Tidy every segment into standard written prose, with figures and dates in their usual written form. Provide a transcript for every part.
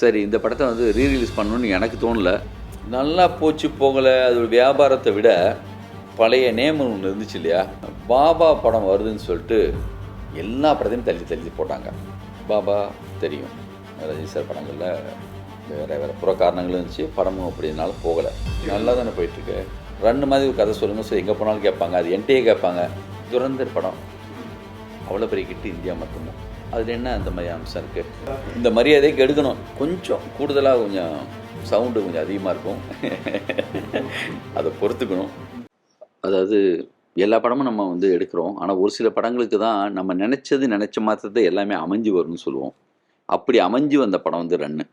சரி இந்த படத்தை வந்து ரீரிலீஸ் பண்ணணும்னு எனக்கு தோணல. நல்லா போச்சு போகலை, அது ஒரு வியாபாரத்தை விட பழைய நேம் ஒன்று இருந்துச்சு இல்லையா, பாபா படம் வருதுன்னு சொல்லிட்டு எல்லா படத்தையும் தள்ளி தள்ளி போட்டாங்க. பாபா தெரியும், ரஜினி சார் படங்களில் வேறு வேறு புற காரணங்களும் இருந்துச்சு, படமும் அப்படினாலும் போகலை. நல்லா தானே போயிட்டுருக்கு. ரன்னு மாதிரி ஒரு கதை சொல்லுங்கள் சார், எங்கே போனாலும் கேட்பாங்க, அது என்கிட்டயே கேட்பாங்க. துரந்தர் படம் அவ்வளோ பெரிய கிட்டு இந்தியா மட்டும்தான், அதில் என்ன அந்த மாதிரி அம்சம் இருக்குது? இந்த மரியாதைக்கு எடுக்கணும், கொஞ்சம் கூடுதலாக கொஞ்சம் சவுண்டு கொஞ்சம் அதிகமாக இருக்கும், அதை பொறுத்துக்கணும். அதாவது எல்லா படமும் நம்ம வந்து எடுக்கிறோம், ஆனால் ஒரு சில படங்களுக்கு தான் நம்ம நினச்ச மாத்திரத்தை எல்லாமே அமைஞ்சு வரும்னு சொல்லுவோம். அப்படி அமைஞ்சு வந்த படம் வந்து ரன்னு.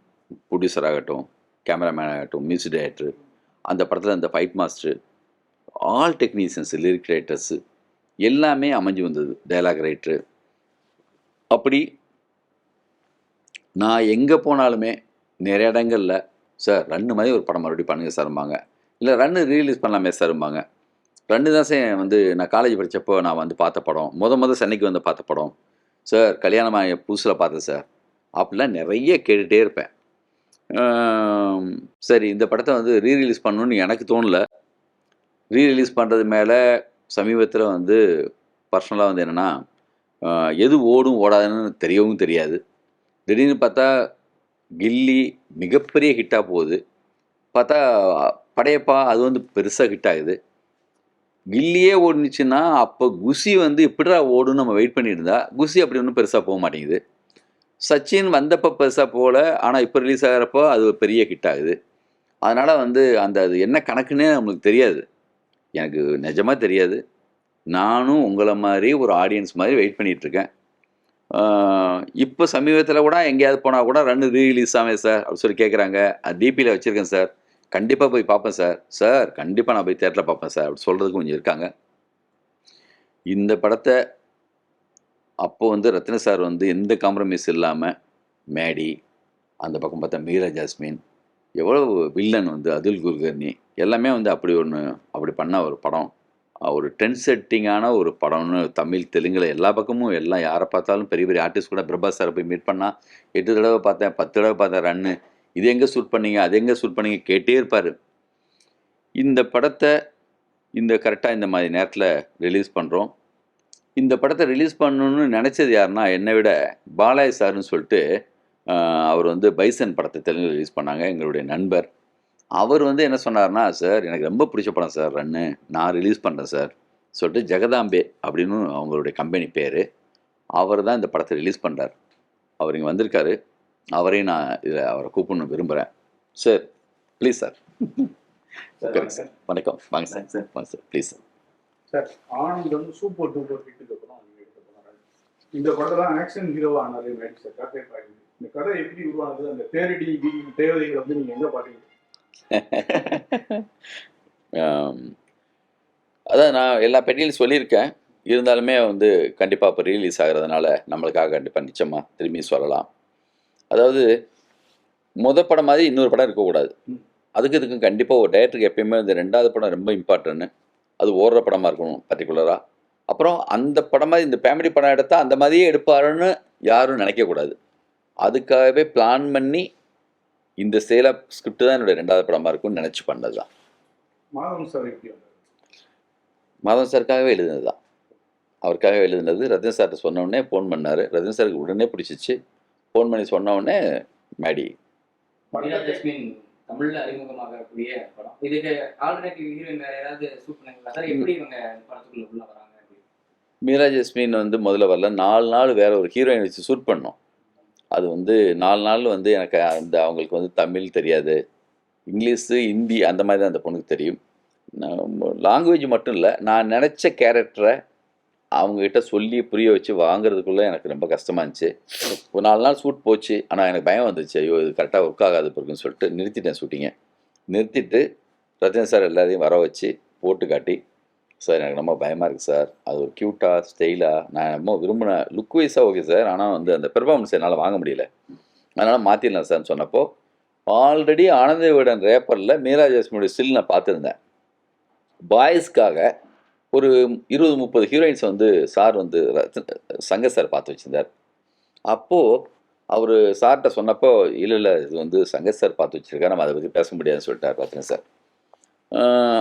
ப்ரொடியூசர் ஆகட்டும், கேமராமேன் ஆகட்டும், மியூசிக் டைரக்டர், அந்த படத்தில் அந்த fight master, all technicians, lyric writers எல்லாமே அமைஞ்சு வந்தது, டைலாக் ரைட்ரு. அப்படி நான் எங்கே போனாலுமே நிறைய இடங்களில் சார் ரன்னு மாதிரி ஒரு படம் மறுபடியும் பண்ணுங்க சார்பாங்க, இல்லை ரன்னு ரீலீஸ் பண்ணலாமே சார்பாங்க. ரன்னு தான் சார் வந்து நான் காலேஜ் படித்தப்போ நான் வந்து பார்த்த படம், மொதல் சென்னைக்கு வந்து பார்த்த படம் சார், கல்யாணமாக புதுசில் பார்த்தேன் சார், அப்படிலாம் நிறைய கேட்டுகிட்டே இருப்பேன். சரி இந்த படத்தை வந்து ரீரிலீஸ் பண்ணணுன்னு எனக்கு தோணலை. ரீரிலீஸ் பண்ணுறது மேலே சமீபத்தில் வந்து பர்சனலாக வந்து என்னென்னா, எது ஓடும் ஓடாதுன்னு தெரியவும் தெரியாது. திடீர்னு பார்த்தா கில்லி மிகப்பெரிய ஹிட்டாக போகுது, பார்த்தா படையப்பா அது வந்து பெருசாக ஹிட் ஆகுது. கில்லியே ஓடுனுச்சுன்னா அப்போ குஷி வந்து எப்படிடா ஓடுன்னு நம்ம வெயிட் பண்ணியிருந்தா, குஷி அப்படி ஒன்றும் பெருசாக போக மாட்டேங்குது. சச்சின் வந்தப்போ பெருசாக போகல, ஆனால் இப்போ ரிலீஸ் ஆகிறப்போ அது ஒரு பெரிய ஹிட் ஆகுது. அதனால் வந்து அது என்ன கணக்குன்னே நம்மளுக்கு தெரியாது, எனக்கு நிஜமாக தெரியாது. நானும் உங்களை மாதிரி ஒரு ஆடியன்ஸ் மாதிரி வெயிட் பண்ணிகிட்ருக்கேன். இப்போ சமீபத்தில் கூட எங்கேயாவது போனால் கூட ரன்னு ரீரிலீஸ் ஆகும் சார் அப்படி சொல்லி கேட்குறாங்க. அது டிபியில் வச்சுருக்கேன் சார், கண்டிப்பாக போய் பார்ப்பேன் சார், சார் கண்டிப்பாக நான் போய் தேட்டரில் பார்ப்பேன் சார் அப்படி சொல்கிறதுக்கு கொஞ்சம் இருக்காங்க. இந்த படத்தை அப்போது வந்து ரத்ன சார் வந்து எந்த காம்ப்ரமைஸ் இல்லாமல், மேடி, அந்த பக்கம் பார்த்தா மீரா ஜாஸ்மின், எவ்வளோ வில்லன் வந்து அதுல் குல்கர்னி, எல்லாமே வந்து அப்படி பண்ண ஒரு படம், ஒரு ட்ரெண்ட் செட்டிங்கான ஒரு படம்னு தமிழ் தெலுங்கில் எல்லா பக்கமும் எல்லாம் யாரை பார்த்தாலும் பெரிய பெரிய ஆர்டிஸ்ட் கூட பிரபாஸ் சாரை போய் மீட் பண்ணால் 8 தடவை பார்த்தேன் 10 தடவை பார்த்தேன் ரன்னு, இது எங்கே ஷூட் பண்ணீங்க, அது எங்கே ஷூட் பண்ணீங்க கேட்டே இருப்பார். இந்த படத்தை கரெக்டாக இந்த மாதிரி நேரத்தில் ரிலீஸ் பண்ணுறோம். இந்த படத்தை ரிலீஸ் பண்ணணுன்னு நினச்சது யாருன்னா என்னை விட பாலாஜி சார்னு சொல்லிட்டு, அவர் வந்து பைசன் படத்தை தெலுங்கு ரிலீஸ் பண்ணாங்க, எங்களுடைய நண்பர். அவர் வந்து என்ன சொன்னார்னா, சார் எனக்கு ரொம்ப பிடிச்ச படம் சார் ரன்னு, நான் ரிலீஸ் பண்ணுறேன் சார் சொல்லிட்டு, ஜெகதாம்பே அப்படின்னு அவங்களுடைய கம்பெனி பேர், அவர் தான் இந்த படத்தை ரிலீஸ் பண்ணுறார். அவர் இங்கே வந்திருக்காரு, அவரையும் நான் இதில் அவரை கூப்பிடணும் விரும்புகிறேன். Sir please sir. சார் வணக்கம், வாங்க சார். சார் வாங்க sir, please sir. Sir Anand வந்து சூப்பர் டூப்பர் ஹிட்டுக்கு அப்புறம் நீங்கள் எடுத்த படம் இந்த படத்தில் ஆக்ஷன் ஹீரோவாக ஆனாலே மேட் சார் கார்த்திகை பாருங்க. இந்த கதை எப்படி உருவானது, அந்த தேரடி தேவதைகளை வந்து நீங்கள் எங்கே பார்த்தீங்க? அதான் நான் எல்லா பெட்டியிலும் சொல்லியிருக்கேன், இருந்தாலுமே வந்து கண்டிப்பாக இப்போ ரீலீஸ் ஆகிறதுனால நம்மளுக்காக கண்டிப்பாக நிச்சயமாக திரும்பி சொல்லலாம். அதாவது படம் மாதிரி இன்னொரு படம் இருக்கக்கூடாது, இதுக்கும் கண்டிப்பாக ஒரு டைரக்டருக்கு எப்பயுமே இந்த 2வது படம் ரொம்ப இம்பார்ட்டன்ட்டு, அது ஓடுற படமாக இருக்கணும் பர்டிகுலராக. அப்புறம் அந்த படம் மாதிரி இந்த ஃபேமிலி படம் எடுத்தால் அந்த மாதிரியே எடுப்பாருன்னு யாரும் நினைக்கக்கூடாது. அதுக்காகவே பிளான் பண்ணி இந்த சேலப் ஸ்கிரிப்ட் தான் என்னுடைய 2வது படமாக இருக்கும்னு நினச்சி பண்ணது தான். மாதவன் சாருக்காகவே எழுதுனது தான், அவருக்காகவே எழுதுனது. ரத்ன சார்கிட்ட சொன்ன உடனே ஃபோன் பண்ணார், ரத்ன சாருக்கு உடனே பிடிச்சிச்சு. ஃபோன் பண்ணி சொன்ன உடனே மேடி. தமிழ்ல அறிமுகமாகக்கூடிய படம், இதுக்கு ஆல்டர்னேட்டிவ் ஹீரோயின் வேற ஏதாவது ஷூட் பண்ணீங்களா சார்? எப்படி இவங்க படத்துக்குள்ள உள்ள வராங்க? மீரா ஜாஸ்மின் வந்து முதல்ல வரல, 4 நாள் வேற ஒரு ஹீரோயின் வச்சு ஷூட் பண்ணோம். அது வந்து 4 நாள் வந்து எனக்கு அவங்களுக்கு வந்து தமிழ் தெரியாது, இங்கிலீஷு ஹிந்தி அந்த மாதிரி தான் அந்த பொண்ணுக்கு தெரியும். லாங்குவேஜ் மட்டும் இல்லை, நான் நினச்ச கேரக்டரை அவங்கக்கிட்ட சொல்லி புரிய வச்சு வாங்குறதுக்குள்ளே எனக்கு ரொம்ப கஷ்டமாக இருந்துச்சு. ஒரு 4 நாள் ஷூட் போச்சு, ஆனால் எனக்கு பயம் வந்துச்சு, ஐயோ இது கரெக்டாக ஒர்க் ஆகாது இருக்குன்னு சொல்லிட்டு நிறுத்திட்டேன் ஷூட்டிங்கை. நிறுத்திட்டு ரத்ன சார் எல்லாத்தையும் வர வச்சு போட்டு காட்டி, சார் எனக்கு ரொம்ப பயமாக இருக்குது சார், அது ஒரு க்யூட்டாக ஸ்டைலாக நான் ரொம்ப விரும்பின லுக் வைஸாக ஓகே சார், ஆனால் வந்து அந்த பெர்ஃபார்மன்ஸ் என்னால் வாங்க முடியல, அதனால் மாற்றிடலாம் சார்னு சொன்னப்போ, ஆல்ரெடி ஆனந்த விகடன் ரேப்பரில் மீரா ஜாஸ்மினுடைய ஸ்டில் நான் பார்த்துருந்தேன். பாய்ஸ்க்காக ஒரு 20-30 ஹீரோயின்ஸ் வந்து சார் வந்து சங்கர் சார் பார்த்து வச்சுருந்தார். அப்போது அவர் சார்கிட்ட சொன்னப்போ இல்லை இது வந்து சங்கர் சார் பார்த்து வச்சிருக்காரு, நம்ம அதை பற்றி பேச முடியாதுன்னு சொல்லிட்டார் ரத்னம் சார்.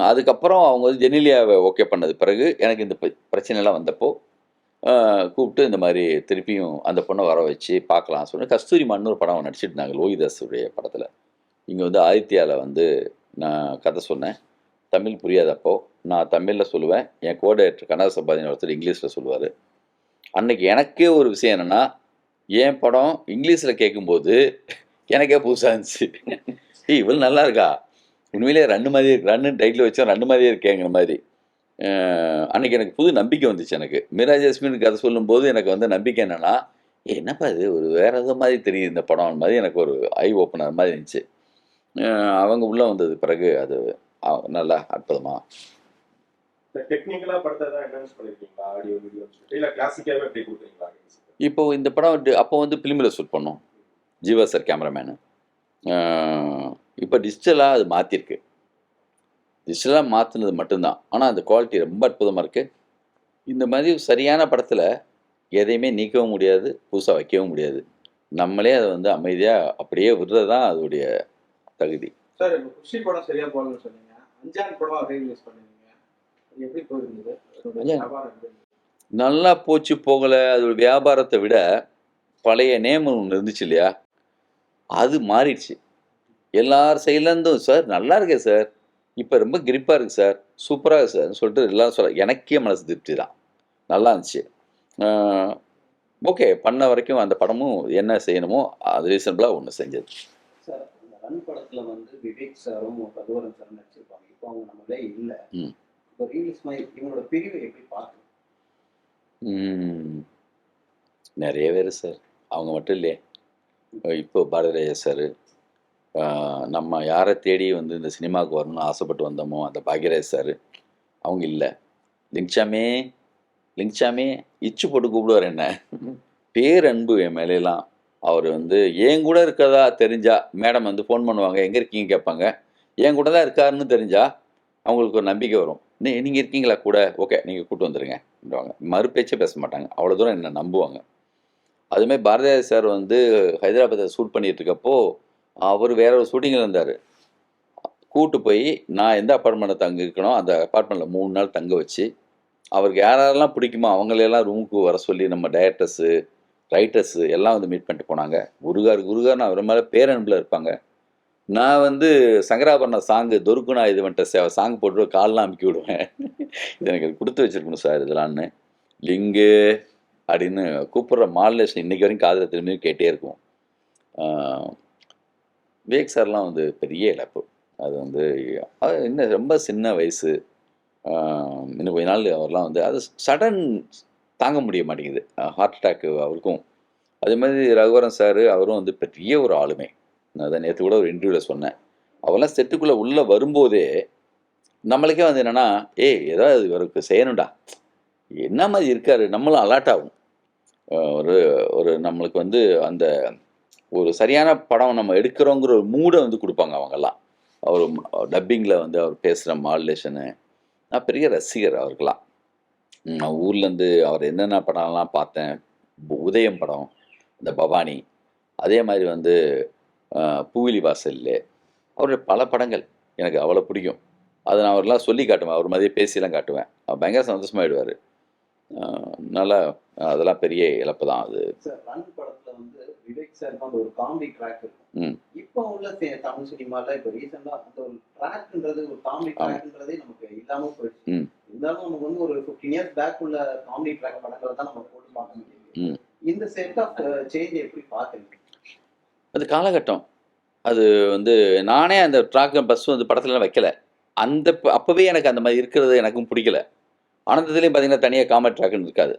அதுக்கப்புறம் அவங்க வந்து ஜெனிலியாவை ஓகே பண்ணது பிறகு எனக்கு இந்த பிரச்சனைலாம் வந்தப்போ கூப்பிட்டு இந்த மாதிரி திருப்பியும் அந்த பொண்ணை வர வச்சு பார்க்கலாம் சொல்லி கஸ்தூரிமான்னு ஒரு படம் நடிச்சிட்டு இருந்தாங்க லோகிதாஸுடைய படத்தில். இங்கே வந்து ஆதித்யாவில் வந்து நான் கதை சொன்னேன். தமிழ் புரியாதப்போ நான் தமிழில் சொல்லுவேன், என் கோஆர்டினேட்டர் கனக சம்பாதின ஒருத்தர் இங்கிலீஷில் சொல்லுவார். அன்னைக்கு எனக்கே ஒரு விஷயம் என்னென்னா, என் படம் இங்கிலீஷில் கேட்கும்போது எனக்கே புதுசாக இருந்துச்சு. இவ்வளோ நல்லா இருக்கா, உண்மையிலே ரன்னு மாதிரி இருக்கு, ரன்னு டைட்டில் வச்சா ரன்னு மாதிரியே இருக்கேங்கிற மாதிரி. அன்றைக்கி எனக்கு புது நம்பிக்கை வந்துச்சு. எனக்கு மீரா ஜாஸ்மின் கதை சொல்லும்போது எனக்கு வந்து நம்பிக்கை என்னென்னா, என்னப்பா இது ஒரு வேறு எதாவது மாதிரி தெரியுது இந்த படம் மாதிரி, எனக்கு ஒரு ஐ ஓப்பனர் மாதிரி இருந்துச்சு. அவங்க உள்ளே வந்தது பிறகு அது நல்லா அற்புதமாக. டெக்னிக்கலாக படத்தை தான் என்ஹான்ஸ் பண்ணியிருக்கீங்களா, ஆடியோ வீடியோ இல்லை கிளாசிக்காகவே எப்படி கொடுக்குறீங்களா? இப்போ இந்த படம் அப்போ வந்து ஃபிலிமில் ஷூட் பண்ணோம், ஜீவா சார் கேமராமேனு. இப்போ டிஜிட்டலாக அது மாற்றிருக்கு. டிஜிட்டலாக மாற்றினது மட்டும்தான், ஆனால் அந்த குவாலிட்டி ரொம்ப அற்புதமாக இருக்குது. இந்த மாதிரி சரியான படத்தில் எதையுமே நீக்கவும் முடியாது, புதுசாக வைக்கவும் முடியாது. நம்மளே அதை வந்து அமைதியாக அப்படியே விடுறது தான் அதோடைய தகுதி. சார் இப்போ குஷி படம் சரியாக போகலன்னு சொன்னீங்க, அஞ்சான் படம் ரீரிலீஸ் பண்ணிருந்தீங்க, எப்படி போயிருந்தது? நல்லா போச்சு போகலை, அதோட வியாபாரத்தை விட பழைய நேம் ஒன்று இருந்துச்சு இல்லையா, அது மாறிடுச்சு. எல்லார் சைட்லேருந்தும் சார் நல்லா இருக்கே சார், இப்போ ரொம்ப கிரிப்பாக இருக்குது சார், சூப்பராக இருக்குது சார்னு சொல்லிட்டு எல்லோரும் சொல்ல, எனக்கே மனசு திருப்தி தான், நல்லா இருந்துச்சு. ஓகே பண்ண வரைக்கும் அந்த படமும் என்ன செய்யணுமோ அது ரீசனபிளாக ஒன்று செஞ்சது. சார் அந்த ரன் படத்தில் வந்து விவேக் சாரும் ரகுவரன் சாரும் நடிச்சிருப்பாங்க, இப்போ அவங்க நம்மளே இல்லை. இப்போ ரீலீஸ் மாதிரி இவங்களோட பிரிவை எப்படி பார்க்கணும்? நிறைய பேர் சார், அவங்க மட்டும் இல்லையே. இப்போ பாரதிராஜா சார், நம்ம யாரை தேடி வந்து இந்த சினிமாவுக்கு வரணும்னு ஆசைப்பட்டு வந்தோமோ அந்த பாக்யராஜ் சார், அவங்க இல்லை. லிங்சாமே இச்சு போட்டு கூப்பிடுவார் என்ன, பேரன்பு என் மேலாம். அவர் வந்து என் கூட இருக்கிறதா தெரிஞ்சா மேடம் வந்து ஃபோன் பண்ணுவாங்க, எங்கே இருக்கீங்க கேட்பாங்க. என் கூட தான் இருக்காருன்னு தெரிஞ்சா அவங்களுக்கு ஒரு நம்பிக்கை வரும், நீங்கள் இருக்கீங்களா கூட, ஓகே நீங்கள் கூப்பிட்டு வந்துடுங்கன்றாங்க. மறுபேச்சே பேச மாட்டாங்க, அவ்வளோ தூரம் என்னை நம்புவாங்க. அதுமாதிரி பாரதிராஜா சார் வந்து ஹைதராபாத்தில் ஷூட் பண்ணிகிட்டு இருக்கப்போ அவர் வேற ஒரு ஷூட்டிங்கில் இருந்தார். கூப்பிட்டு போய் நான் எந்த அப்பார்ட்மெண்ட்டில் தங்க இருக்கணும் அந்த அப்பார்ட்மெண்ட்டில் 3 நாள் தங்க வச்சு, அவருக்கு யாரெல்லாம் பிடிக்குமோ அவங்களெல்லாம் ரூமுக்கு வர சொல்லி நம்ம டைரக்டர்ஸு ரைட்டர்ஸு எல்லாம் வந்து மீட் பண்ணிட்டு போனாங்க. குருகார்னு அவர் மேலே பேரன்பில் இருப்பாங்க. நான் வந்து சங்கராபரண சாங்கு தொருக்குனா இது வந்துட்ட சாங் போட்டு கால்லாம் அமுக்கி விடுவேன். இது எனக்கு கொடுத்து வச்சுருக்கணும் சார் இதெல்லாம்னு. லிங்கு அப்படின்னு கூப்பிட்ற மாடுலேஷன் இன்றைக்கி வரைக்கும் காதில் திரும்பியும் கேட்டே இருக்கும். விவேக் சார்லாம் வந்து பெரிய இழப்பு. அது வந்து இன்னும் ரொம்ப சின்ன வயசு, இன்னும் கொஞ்ச நாள் அவர்லாம் வந்து அது சடன் தாங்க முடிய மாட்டேங்குது, ஹார்ட் அட்டாக்கு அவருக்கும். அதே மாதிரி ரகுவரன் சார், அவரும் வந்து பெரிய ஒரு ஆளுமை. நான் அதை நேற்று கூட ஒரு இன்டர்வியூவில் சொன்னேன். அவெல்லாம் செட்டுக்குள்ளே உள்ளே வரும்போதே நம்மளுக்கே வந்து என்னென்னா, ஏதாவது இவருக்கு செய்யணும்டா, என்ன மாதிரி இருக்கார், நம்மளும் அலர்ட் ஆகும். ஒரு நம்மளுக்கு வந்து அந்த ஒரு சரியான படம் நம்ம எடுக்கிறோங்கிற ஒரு மூடை வந்து கொடுப்பாங்க அவங்கெல்லாம். அவர் டப்பிங்கில் வந்து அவர் பேசுகிற மாடுலேஷனு, நான் பெரிய ரசிகர் அவருக்கெல்லாம். நான் ஊர்லேருந்து அவர் என்னென்ன படம்லாம் பார்த்தேன், உதயம் படம், இந்த பவானி, அதே மாதிரி வந்து பூவிலி வாசல்ல, அவருடைய பல படங்கள் எனக்கு அவ்வளோ பிடிக்கும். அதை நான் அவரெல்லாம் சொல்லி காட்டுவேன், அவர் மாதிரியே பேசிலாம் காட்டுவேன். அவர் பயங்கர சந்தோஷமாகிடுவார். நல்லா அதெல்லாம் பெரிய இழப்பு தான் அது. சார் ரன் படத்தில் வந்து விவேக் சார் அந்த ஒரு காமெடி ட்ராக் இருக்கும். இப்போ உள்ள தமிழ் சினிமாவில் இப்போ ரீசெண்டாக அந்த ஒரு ட்ராக்ன்றது, ஒரு காமெடி ட்ராக்ன்றதே நமக்கு இல்லாமல் போயிடுச்சு. இருந்தாலும் நமக்கு வந்து ஒரு 15 years பேக் உள்ள காமெடி ட்ராக் படங்களை தான் நம்ம போட்டு பார்க்க முடியும். இந்த செட் ஆஃப் சேஞ்ச் எப்படி பார்க்குறீங்க? அது காலகட்டம். அது வந்து நானே அந்த ட்ராக் பஸ் வந்து படத்துலலாம் வைக்கல. அப்போவே எனக்கு அந்த மாதிரி இருக்கிறது எனக்கும் பிடிக்கல. ஆனந்தத்துலேயும் பார்த்தீங்கன்னா தனியாக காமெடி ட்ராக்குன்னு இருக்காது.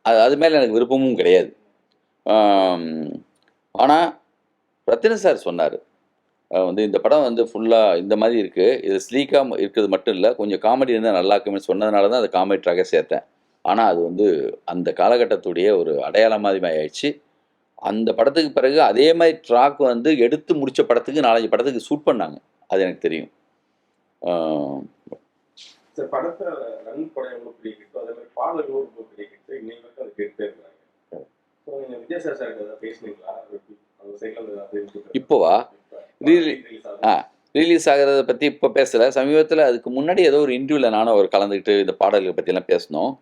அது மேலே எனக்கு விருப்பமும் கிடையாது. ஆனால் ரத்தின சார் சொன்னார், வந்து இந்த படம் வந்து ஃபுல்லாக இந்த மாதிரி இருக்குது, இது ஸ்லீக்காக இருக்கிறது மட்டும் இல்லை, கொஞ்சம் காமெடி இருந்தால் நல்லா இருக்குன்னு சொன்னதுனால தான் அந்த காமெடி ட்ராக்கை சேர்த்தேன். ஆனால் அது வந்து அந்த காலகட்டத்துடைய ஒரு அடையாளம் மாதிரி ஆயிடுச்சு. அந்த படத்துக்கு பிறகு அதே மாதிரி ட்ராக் வந்து எடுத்து முடித்த படத்துக்கு 4-5 படத்துக்கு ஷூட் பண்ணாங்க, அது எனக்கு தெரியும். படத்தை ரன் படம் எவ்வளோ பெரிய ஹிட், அதே மாதிரி பாடல்களும் ரொம்ப பெரிய ஹிட், இன்னைக்கு அது கேட்டுட்டே இருக்காங்க. ஸோ நீங்க விஜய் சார் பேசுனீங்களா? அவங்க சைக்கிள் இப்போவா ரிலீஸ் ஆகிறத பற்றி இப்போ பேசலை. சமீபத்தில் அதுக்கு முன்னாடி ஏதோ ஒரு இன்டர்வியூவில் நானும் அவர் கலந்துக்கிட்டு இந்த பாடல்களை பற்றிலாம் பேசினோம்.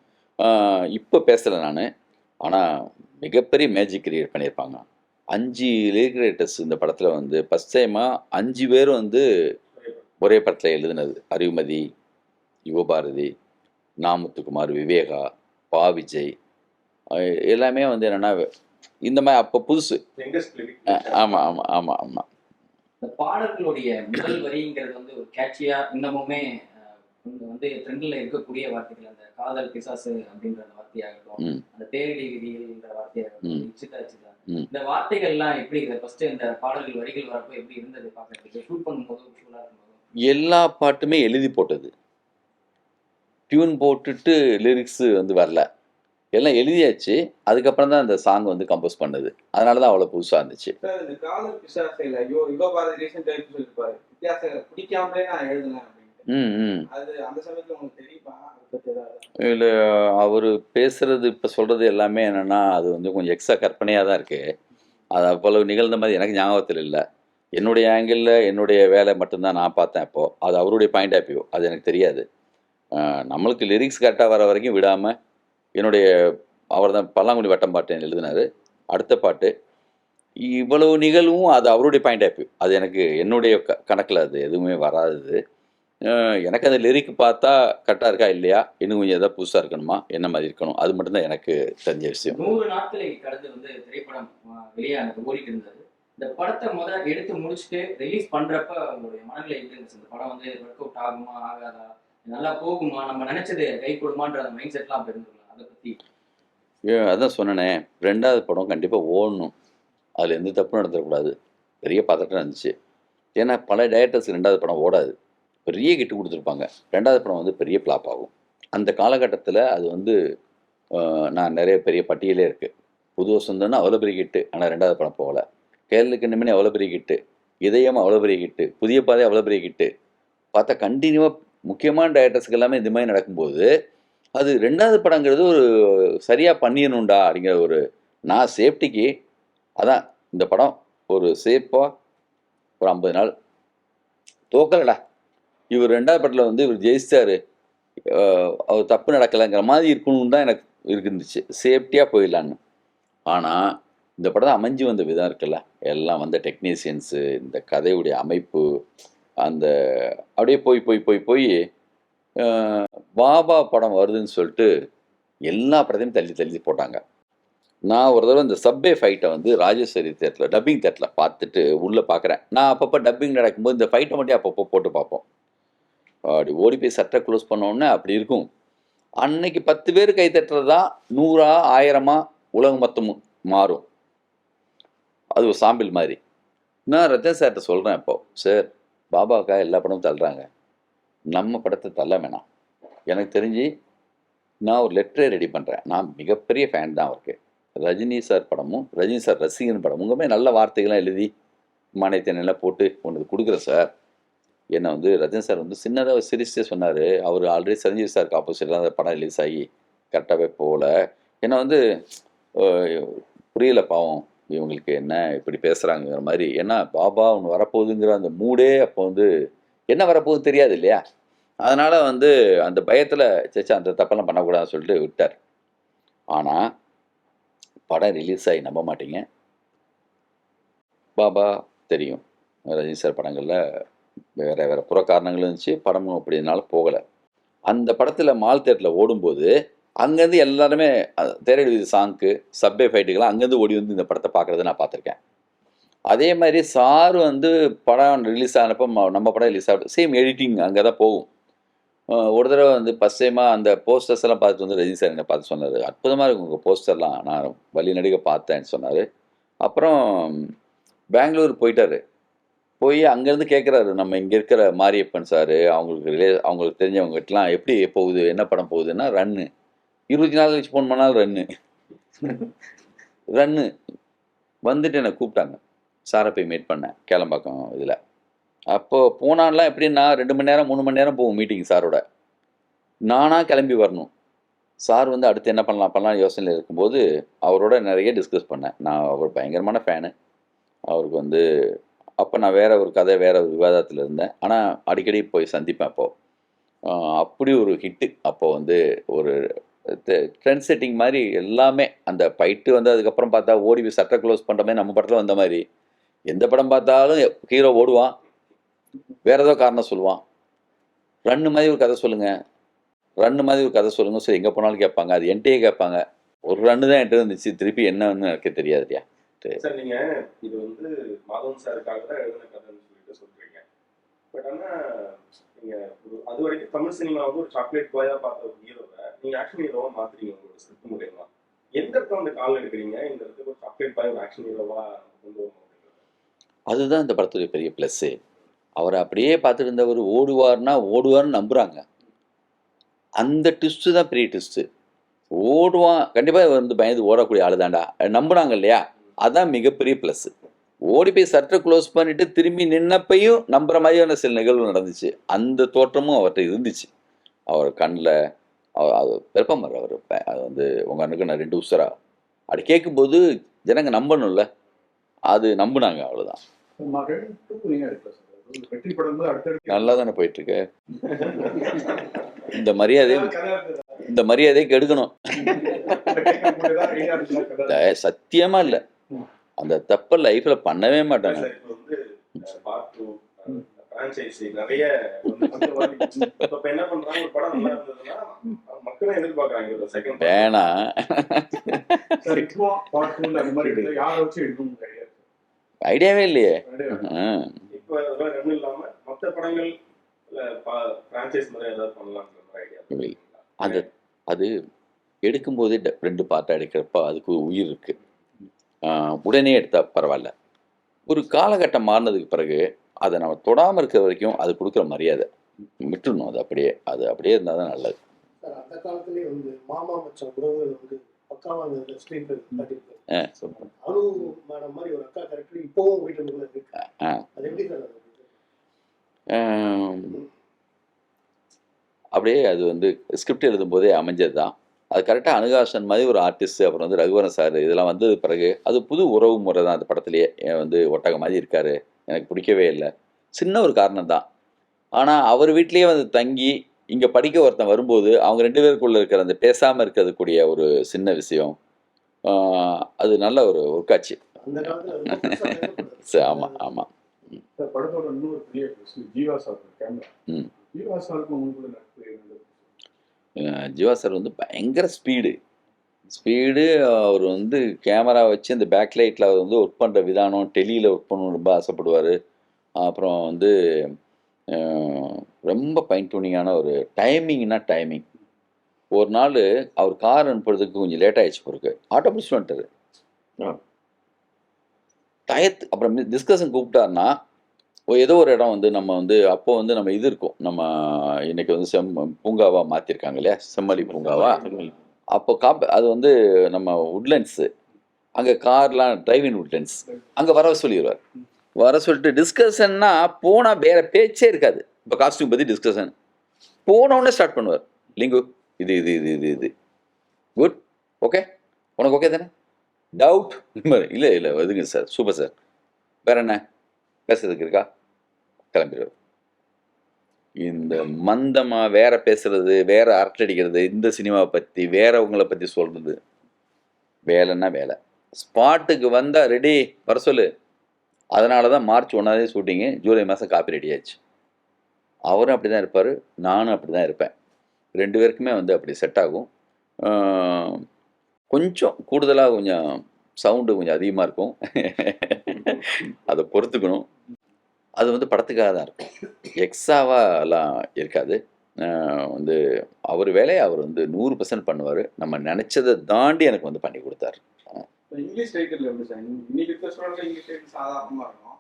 இப்போ பேசலை நான். ஆனால் மிகப்பெரிய மேஜிக் கிரியேட் பண்ணியிருப்பாங்க. 5 லிரிக் ரைட்டர்ஸ் இந்த படத்தில் வந்து ஃபஸ்ட் டைமாக 5 பேரும் வந்து ஒரே படத்தில் எழுதுனது. அறிவுமதி, யுவபாரதி, நாமுத்துக்குமார், விவேகா, பா விஜய், எல்லாமே வந்து என்னென்னா இந்த மாதிரி அப்போ புதுசு. ஆமாம் ஆமாம் ஆமாம் ஆமாம். இந்த பாடல்களுடைய முதல் வரிங்கிறது வந்து ஒரு கேட்சியா இன்னமுமே வந்து ட்ரெண்ட்ல இருக்கக்கூடிய வார்த்தைகள். அந்த காதல் பிசாசு அப்படின்ற அந்த வார்த்தையாகட்டும், அந்த தேரடி விதிகள்ன்ற வார்த்தையாகட்டும், இச்சிதா இந்த வார்த்தைகள் எல்லாம் எப்படி ஃபர்ஸ்ட் இந்த பாடல்கள் வரிகள் வரப்போ எப்படி இருந்தது பார்க்கறதுக்கு? ஷூட் பண்ணும்போது விஷுவலா இருக்கும்போது எல்லா பாட்டுமே எழுதி போட்டது. டியூன் போட்டுட்டு லிரிக்ஸ் வந்து வரல, எல்லாம் எழுதியாச்சு. அதுக்கப்புறம் தான் அந்த சாங் வந்து கம்போஸ் பண்ணது. அதனால தான் அவ்வளோ புதுசாக இருந்துச்சு. சார் இந்த காதல் பிசாசையில் யுவபாரதி ரீசெண்ட் டைம் சொல்லியிருப்பாரு, வித்தியாசம் பிடிக்காமலே நான் எழுதினேன் அப்படின்னு. அது அந்த சமயத்தில் உங்களுக்கு தெரியுமா? இல்லை, அவர் பேசுறது இப்போ சொல்கிறது எல்லாமே என்னென்னா அது வந்து கொஞ்சம் எக்ஸ்ட்ரா கற்பனையாக தான் இருக்குது. அது அவ்வளவு நிகழ்ந்த மாதிரி எனக்கு ஞாபகத்தில் இல்லை. என்னுடைய ஆங்கிளில் என்னுடைய வேலை மட்டும்தான் நான் பார்த்தேன். அப்போது அது அவருடைய பாயிண்ட் ஆஃப் வியூ, அது எனக்கு தெரியாது. நம்மளுக்கு லிரிக்ஸ் கரெக்டாக வர வரைக்கும் விடாமல் என்னுடைய அவர் தான் பல்லாங்குடி வட்டம் பாட்டு எழுதினார். அடுத்த பாட்டு இவ்வளவு நிகழ்வும் அது அவருடைய பாயிண்ட் ஆஃப் வியூ. அது எனக்கு என்னுடைய கணக்கில் அது எதுவுமே வராது. எனக்கு அந்த லிரிக் பார்த்தா கரெக்டாக இருக்கா இல்லையா, இன்னும் கொஞ்சம் எதாவது புதுசாக இருக்கணுமா, என்ன மாதிரி இருக்கணும், அது மட்டும்தான் எனக்கு தெரிஞ்ச விஷயம். 100 நாட்களை கடந்து வந்து திரைப்படம் வெளியானது, ஓடிட்டு இருந்தது. இந்த படத்தை முதல்ல எடுத்து முடிச்சுட்டு ரிலீஸ் பண்றப்ப உங்களுடைய மனநிலை எப்படி இருந்துச்சு? இந்த படம் வந்து ஒர்க் அவுட் ஆகுமா ஆகாதா, நல்லா போகுமா, நம்ம நினைச்சது கை கொடுமான்ற அந்த மைண்ட் செட்லாம் அப்படி இருந்துருக்கலாம். அதை பற்றி அதான் சொன்னேனே, 2வது படம் கண்டிப்பாக ஓடணும், அதில் எந்த தப்பும் நடத்தக்கூடாது. பெரிய பதட்டம் இருந்துச்சு. ஏன்னா பல டைரக்டர்ஸ் 2வது படம் ஓடாது, பெரிய கிட்டு கொடுத்துருப்பாங்க. 2வது படம் வந்து பெரிய ஃப்ளாப் ஆகும். அந்த காலகட்டத்தில் அது வந்து நான் நிறைய பெரிய பட்டியலே இருக்குது. புது வசந்தம்னா அவ்வளோ பெரிய கிட்டு, ஆனால் 2வது படம் போகலை. கேரளுக்கு நிம்மனே அவ்வளோ பெரிய கிட்டு, இதயம் அவ்வளோ பெரிய கிட்டு, புதிய பாதை அவ்வளோ பெரிய கிட்டு. பார்த்தா கண்டினியூவாக முக்கியமான டைரக்டர்ஸுக்கு எல்லாமே இந்த மாதிரி நடக்கும்போது அது 2வது படங்கிறது ஒரு சரியாக பண்ணிடணுண்டா அப்படிங்கிற ஒரு நான் சேஃப்டிக்கு அதான் இந்த படம் ஒரு சேஃபாக ஒரு 50 நாள் தோக்கலடா, இவர் 2வது படத்தில் வந்து இவர் ஜெயிச்சார், அவர் தப்பு நடக்கலைங்கிற மாதிரி இருக்கணும்னு தான் எனக்கு இருந்துச்சு, சேஃப்டியாக போயிடலான்னு. ஆனால் இந்த படம் அமைஞ்சு வந்த விதம் இருக்குல்ல, எல்லாம் வந்த டெக்னீஷியன்ஸு, இந்த கதையுடைய அமைப்பு, அந்த அப்படியே போய் போய் போய் போய் பாபா படம் வருதுன்னு சொல்லிட்டு எல்லா படத்தையும் தள்ளி தள்ளி போட்டாங்க. நான் ஒரு தடவை இந்த சப்வே ஃபைட்டை வந்து ராஜேஸ்வரி தேட்டரில் டப்பிங் தேட்டரில் பார்த்துட்டு உள்ளே பார்க்குறேன். நான் அப்பப்போ டப்பிங் நடக்கும்போது இந்த ஃபைட்டை மட்டும் அப்பப்போ போட்டு பார்ப்போம். அப்படி ஓடி போய் சட்டை க்ளோஸ் பண்ணோன்னே அப்படி இருக்கும். அன்னைக்கு 10 பேர் கை தட்டுறது தான் 100 1000 உலகம் மொத்தமும் மாறும். அது ஒரு சாம்பிள் மாதிரி. நான் ரத்தன் சார்கிட்ட சொல்கிறேன், இப்போது சார் பாபாவுக்காக எல்லா படமும் தள்ளுறாங்க, நம்ம படத்தை தள்ள வேணாம். எனக்கு தெரிஞ்சு நான் ஒரு லெட்டரே ரெடி பண்ணுறேன். நான் மிகப்பெரிய ஃபேன் தான் அவருக்கு. ரஜினி சார் படமும் ரஜினி சார் ரசிகன் படம் உங்களுமே நல்ல வார்த்தைகள்லாம் எழுதி மானியத்தினெல்லாம் போட்டு கொண்டு கொடுக்குறேன் சார். என்னை வந்து ரஜினி சார் வந்து சின்னதாக சிரிச்சே சொன்னார். அவர் ஆல்ரெடி சஞ்சீவ் சாருக்கு ஆப்போசிட்டில் அந்த படம் ரிலீஸ் ஆகி கரெக்டாகவே போகல. என்னை வந்து புரியல, பாவம் இவங்களுக்கு என்ன இப்படி பேசுகிறாங்கிற மாதிரி. ஏன்னா பாபா ஒன்று வரப்போகுதுங்கிற அந்த மூடே அப்போ வந்து என்ன வரப்போகுதுன்னு தெரியாது இல்லையா. அதனால் வந்து அந்த பயத்தில் சேச்சா அந்த தப்பெல்லாம் பண்ணக்கூடாதுன்னு சொல்லிட்டு விட்டார். ஆனால் படம் ரிலீஸ் ஆகி நம்ப மாட்டீங்க, பாபா தெரியும் ரஜினி சார் படங்களில் வேறு வேறு புற காரணங்களும் இருந்துச்சு, படமும் அப்படினால போகலை. அந்த படத்தில் மால் தேட்டரில் ஓடும்போது அங்கேருந்து எல்லாருமே தேரடி வீதி சாங்க்கு சப்வே ஃபைட்டுக்கெல்லாம் அங்கேருந்து ஓடி வந்து இந்த படத்தை பார்க்குறத நான் பார்த்துருக்கேன். அதே மாதிரி சார் வந்து படம் ரிலீஸ் ஆனப்போ நம்ம படம் ரிலீஸ் ஆகிட்டு சேம் எடிட்டிங் அங்கே தான் போகும். ஒரு தடவை வந்து ஃபஸ்ட் டைமாக அந்த போஸ்டர்ஸ் எல்லாம் பார்த்துட்டு வந்து ரஜினி சார் என்னை பார்த்து சொன்னார், அற்புதமாக இருக்கும் உங்கள் போஸ்டர்லாம், நான் வழி நடிகை பார்த்தேன்னு சொன்னார். அப்புறம் பெங்களூர் போயிட்டார். போய் அங்கேருந்து கேட்குறாரு, நம்ம இங்கே இருக்கிற மாரியப்பன் சார் அவங்களுக்கு தெரிஞ்சவங்ககிட்டலாம் எப்படி போகுது, என்ன படம் போகுதுன்னா ரன்னு 24 கழிச்சு ஃபோன் பண்ணாலும் ரன்னு வந்துட்டு என்னை கூப்பிட்டாங்க. சாரை போய் மீட் பண்ணேன் கேளம்பாக்கம் இதில். அப்போது போனான்லாம் எப்படின்னா 2 மணி நேரம் 3 மணி நேரம் போகும் மீட்டிங் சாரோட. நானாக கிளம்பி வரணும். சார் வந்து அடுத்து என்ன பண்ணலாம் யோசனையில் இருக்கும்போது அவரோட நிறைய டிஸ்கஸ் பண்ணேன். நான் அவர் பயங்கரமான ஃபேனு. அவருக்கு வந்து அப்போ நான் வேற ஒரு கதை, வேற ஒரு விவாதத்தில் இருந்தேன். ஆனால் அடிக்கடி போய் சந்திப்பேன் அப்போது. அப்படி ஒரு ஹிட்டு. அப்போ வந்து ஒரு ட்ரெண்ட் செட்டிங் மாதிரி எல்லாமே. அந்த ஃபைட்டு வந்து அதுக்கப்புறம் பார்த்தா ஓடி போய் சட்டை க்ளோஸ் பண்ணுற மாதிரி நம்ம படத்தில் வந்த மாதிரி. எந்த படம் பார்த்தாலும் ஹீரோ ஓடுவான், வேற ஏதோ காரணம் சொல்லுவான். ரன்னு மாதிரி ஒரு கதை சொல்லுங்கள், ரன்னு மாதிரி ஒரு கதை சொல்லுங்கள். சரி, எங்கே போனாலும் கேட்பாங்க. அது என்கிட்டயே கேட்பாங்க. ஒரு ரன்னு தான் என்கிட்ட இருந்துச்சு, திருப்பி என்னன்னு எனக்கு தெரியாது இல்லையா. சார் நீங்க இது வந்து மாதவன் சாருக்காக தான் எழுதின கதைன்னு சொல்லிட்டு சொல்றீங்க. பட் ஆனா நீங்க அது வரைக்கும் தமிழ் சினிமா வந்து ஒரு சாக்லேட் பாயா பார்த்த ஒரு ஹீரோவை நீங்க ஆக்ஷன் ஹீரோவா மாத்துறீங்க உங்களோட ஸ்கிரிப்ட் மூலமா. எந்த இடத்துல வந்து கால் எடுக்கிறீங்க, இந்த இடத்துக்கு ஒரு சாக்லேட் பாய் ஒரு ஆக்ஷன் ஹீரோவா கொண்டு வரணும் அப்படிங்கிறது? அதுதான் இந்த படத்துடைய பெரிய ப்ளஸ்ஸு. அவரை அப்படியே பார்த்துட்டு இருந்தவர் ஓடுவார்னு நம்புகிறாங்க. அந்த ட்விஸ்ட்டு தான் பெரிய ட்விஸ்ட்டு. ஓடுவான், கண்டிப்பாக வந்து பயந்து ஓடக்கூடிய ஆள் தான்டா நம்புனாங்க இல்லையா. அதுதான் மிகப்பெரிய ப்ளஸ்ஸு. ஓடி போய் சட்டை க்ளோஸ் பண்ணிவிட்டு திரும்பி நின்னப்பையும் நம்புகிற மாதிரியான சில நிகழ்வு நடந்துச்சு. அந்த தோற்றமும் அவர்கிட்ட இருந்துச்சு. அவர் கண்ணில் அது பெருப்பமார் அவர். அது வந்து உங்கள் அண்ணுக்கு நான் 2 உசரா அப்படி கேட்கும்போது ஜனங்க நம்பணும்ல, அது நம்புனாங்க. அவ்வளோதான். மகள் 2 நீங்க எடுக்கல சார். வெற்றி படம் வந்து அடுத்தடுத்து நல்லா தானே போயிட்டுருக்கு. இந்த மரியாதையை கெடுக்கணும். சத்தியமாக இல்லை, அந்த தப்பை லைஃப்பில் பண்ணவே மாட்டேன். சார் இப்போ வந்து பார்ட் 2 ஃப்ரான்ச்சைசி நிறைய இப்ப என்ன பண்றாங்க, ஒரு படம் நல்லா இருந்ததுன்னா மக்களும் எதிர்பார்க்கறாங்க ஒரு செகண்ட் வேணாம். சார் இப்போ பார்ட் 2 அந்த மாதிரி எடுக்கல, யாரை வச்சு எடுக்கணும் ஐடியா ஐடியாவே இல்லையே. இப்ப அதெல்லாம் ரெண்டும் இல்லாம மற்ற படங்கள் ஃப்ரான்ச்சைஸ் மாதிரி ஏதாவது பண்ணலாம்ன்ற மாதிரி ஐடியா. அந்த அது எடுக்கும்போதே 2 பார்ட்டாக எடுக்கிறப்ப அதுக்கு ஒரு உயிர் இருக்குது. உடனே எடுத்தால் பரவாயில்ல. ஒரு காலகட்டம் மாறினதுக்கு பிறகு அதை நம்ம தொடாமல் இருக்கிற வரைக்கும் அது கொடுக்குற மரியாதை விட்டுடணும். அது அப்படியே இருந்தால் தான் நல்லது. சார் அந்த காலத்துலேயே வந்து மாமா மச்சான் உறவுகள் வந்து பக்காவாக அந்த ஸ்க்ரீன் பிளே காட்டியிருக்காரு. அனு மேடம் மாதிரி ஒரு அக்கா கேரக்டர் இப்போவும் வீட்டில் இருக்கு. அது எப்படி சார் அப்படியே அது வந்து ஸ்கிரிப்ட் எழுதும்போதே அமைஞ்சது தான். அது கரெக்டாக அனுகாசன் மாதிரி ஒரு ஆர்டிஸ்ட், அப்புறம் வந்து ரகுவரன் சார், இதெல்லாம் வந்தது பிறகு அது புது உறவு முறை தான். அந்த படத்துலேயே வந்து ஒட்டக மாதிரி இருக்கார், எனக்கு பிடிக்கவே இல்லை. சின்ன ஒரு காரணம் தான். ஆனால் அவர் வீட்லேயே வந்து தங்கி இங்கே படிக்க ஒருத்தன் வரும்போது அவங்க 2 பேருக்குள்ளே இருக்கிற அந்த பேசாமல் இருக்கிறதுக்கூடிய ஒரு சின்ன விஷயம், அது நல்ல ஒரு ஒர்க்காச்சு. அந்த காலத்தில் ஆமாம் ஆமாம். சார் படத்தோட இன்னொரு பெரிய ஜீவா சார் கேமரா. ஜீவா சாருக்கு உங்களுக்குள்ள நட்பு இருந்தது? ஜீவா சார் வந்து பயங்கர ஸ்பீடு. அவர் வந்து கேமரா வச்சு அந்த பேக்லைட்டில் அவர் வந்து ஒர்க் பண்ணுற விதானம், டெலியில் ஒர்க் பண்ணணும் ரொம்ப ஆசைப்படுவார். அப்புறம் வந்து ரொம்ப ஃபைன் டியூனிங்கான ஒரு டைமிங். ஒரு நாள் அவர் கார் அனுப்புறதுக்கு கொஞ்சம் லேட் ஆகிடுச்சு, பிறகு ஆட்டோ பிடிச்சி வந்துட்டார். அப்புறம் டிஸ்கஷன் கூப்பிட்டாருன்னா ஏதோ ஒரு இடம் வந்து நம்ம வந்து அப்போ வந்து நம்ம இது இருக்கும், நம்ம இன்னைக்கு வந்து பூங்காவா மாற்றிருக்காங்க இல்லையா, செம்மொழி பூங்காவா. அப்போ அது வந்து நம்ம உட்லண்ட்ஸு, அங்கே கார்லாம் டிரைவிங் உட்லண்ட்ஸ், அங்கே வர சொல்லிடுவார். வர சொல்லிட்டு டிஸ்கஷன்னா போனால் வேறு பேச்சே இருக்காது. இப்போ காஸ்டியூம் பற்றி டிஸ்கஷன் போனோடனே ஸ்டார்ட் பண்ணுவார். லிங்கு இது இது இது இது இது குட், ஓகே, உனக்கு ஓகே தானே, டவுட் இல்லை எதுங்க சார், சூப்பர் சார், வேறு என்ன பேசுறதுக்கு இருக்கா, கிளம்பிடுவார். இந்த மந்தமாக வேற பேசுறது, வேற அரட்டடிக்கிறது, இந்த சினிமாவை பற்றி வேறவங்களை பற்றி சொல்கிறது, வேலைன்னா வேலை. ஸ்பாட்டுக்கு வந்தால் ரெடி வர சொல்லு. அதனால தான் மார்ச் 1 ஷூட்டிங்கு, ஜூலை மாதம் காப்பி ரெடி ஆச்சு. அவரும் அப்படி தான் இருப்பார், நானும் அப்படி தான் இருப்பேன். 2 பேருக்குமே வந்து அப்படி செட் ஆகும். கொஞ்சம் கூடுதலாக கொஞ்சம் சவுண்டு கொஞ்சம் அதிகமாக இருக்கும், அதை பொறுத்துக்கணும். அது வந்து படத்துக்காக தான் இருக்கும், எக்ஸ்ட்ராவாலாம் இருக்காது. வந்து அவர் வேலையை அவர் வந்து 100% பண்ணுவார். நம்ம நினச்சதை தாண்டி எனக்கு வந்து பண்ணி கொடுத்தாரு. இங்கிலீஷ் டைட்டில் எப்படி சார்? இன்னைக்கு இருக்க சூழலில் இங்கிலீஷ் டைட்டில் சாதாரணமாக இருக்கும்.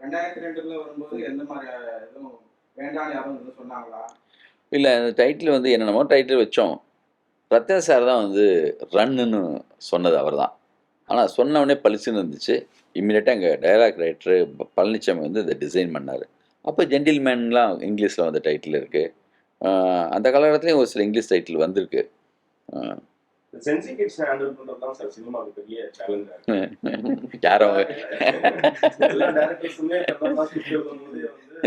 2002 வரும்போது எந்த மாதிரி எதுவும் வேண்டான்னு யாரும் எதுவும் சொன்னாங்களா? இல்லை, அந்த டைட்டில் வந்து என்னென்னமோ டைட்டில் வச்சோம். சத்யா சார் தான் வந்து ரன்னுன்னு சொன்னது அவர் தான். ஆனால் சொன்னவொடனே பளிச்சுன்னு இருந்துச்சு. இம்மிடியட்டாக எங்கள் டைலாக் ரைட்டரு பழனிசாமி வந்து இதை டிசைன் பண்ணார். அப்போ ஜென்டில்மேன்லாம் இங்கிலீஷில் வந்து டைட்டில் இருக்குது. அந்த காலகட்டத்துலேயும் ஒரு சில இங்கிலீஷ் டைட்டில் வந்திருக்கு. சென்சி கிட்ஸ் ஹேண்டில் பண்றது தான் சார் சினிமாவுக்கு பெரிய சேலஞ்சா இருக்கு. யாரோ எல்லா டேரக்டர்ஸுமே ஸ்கிரிப்ட் எழுதும்போதே வந்து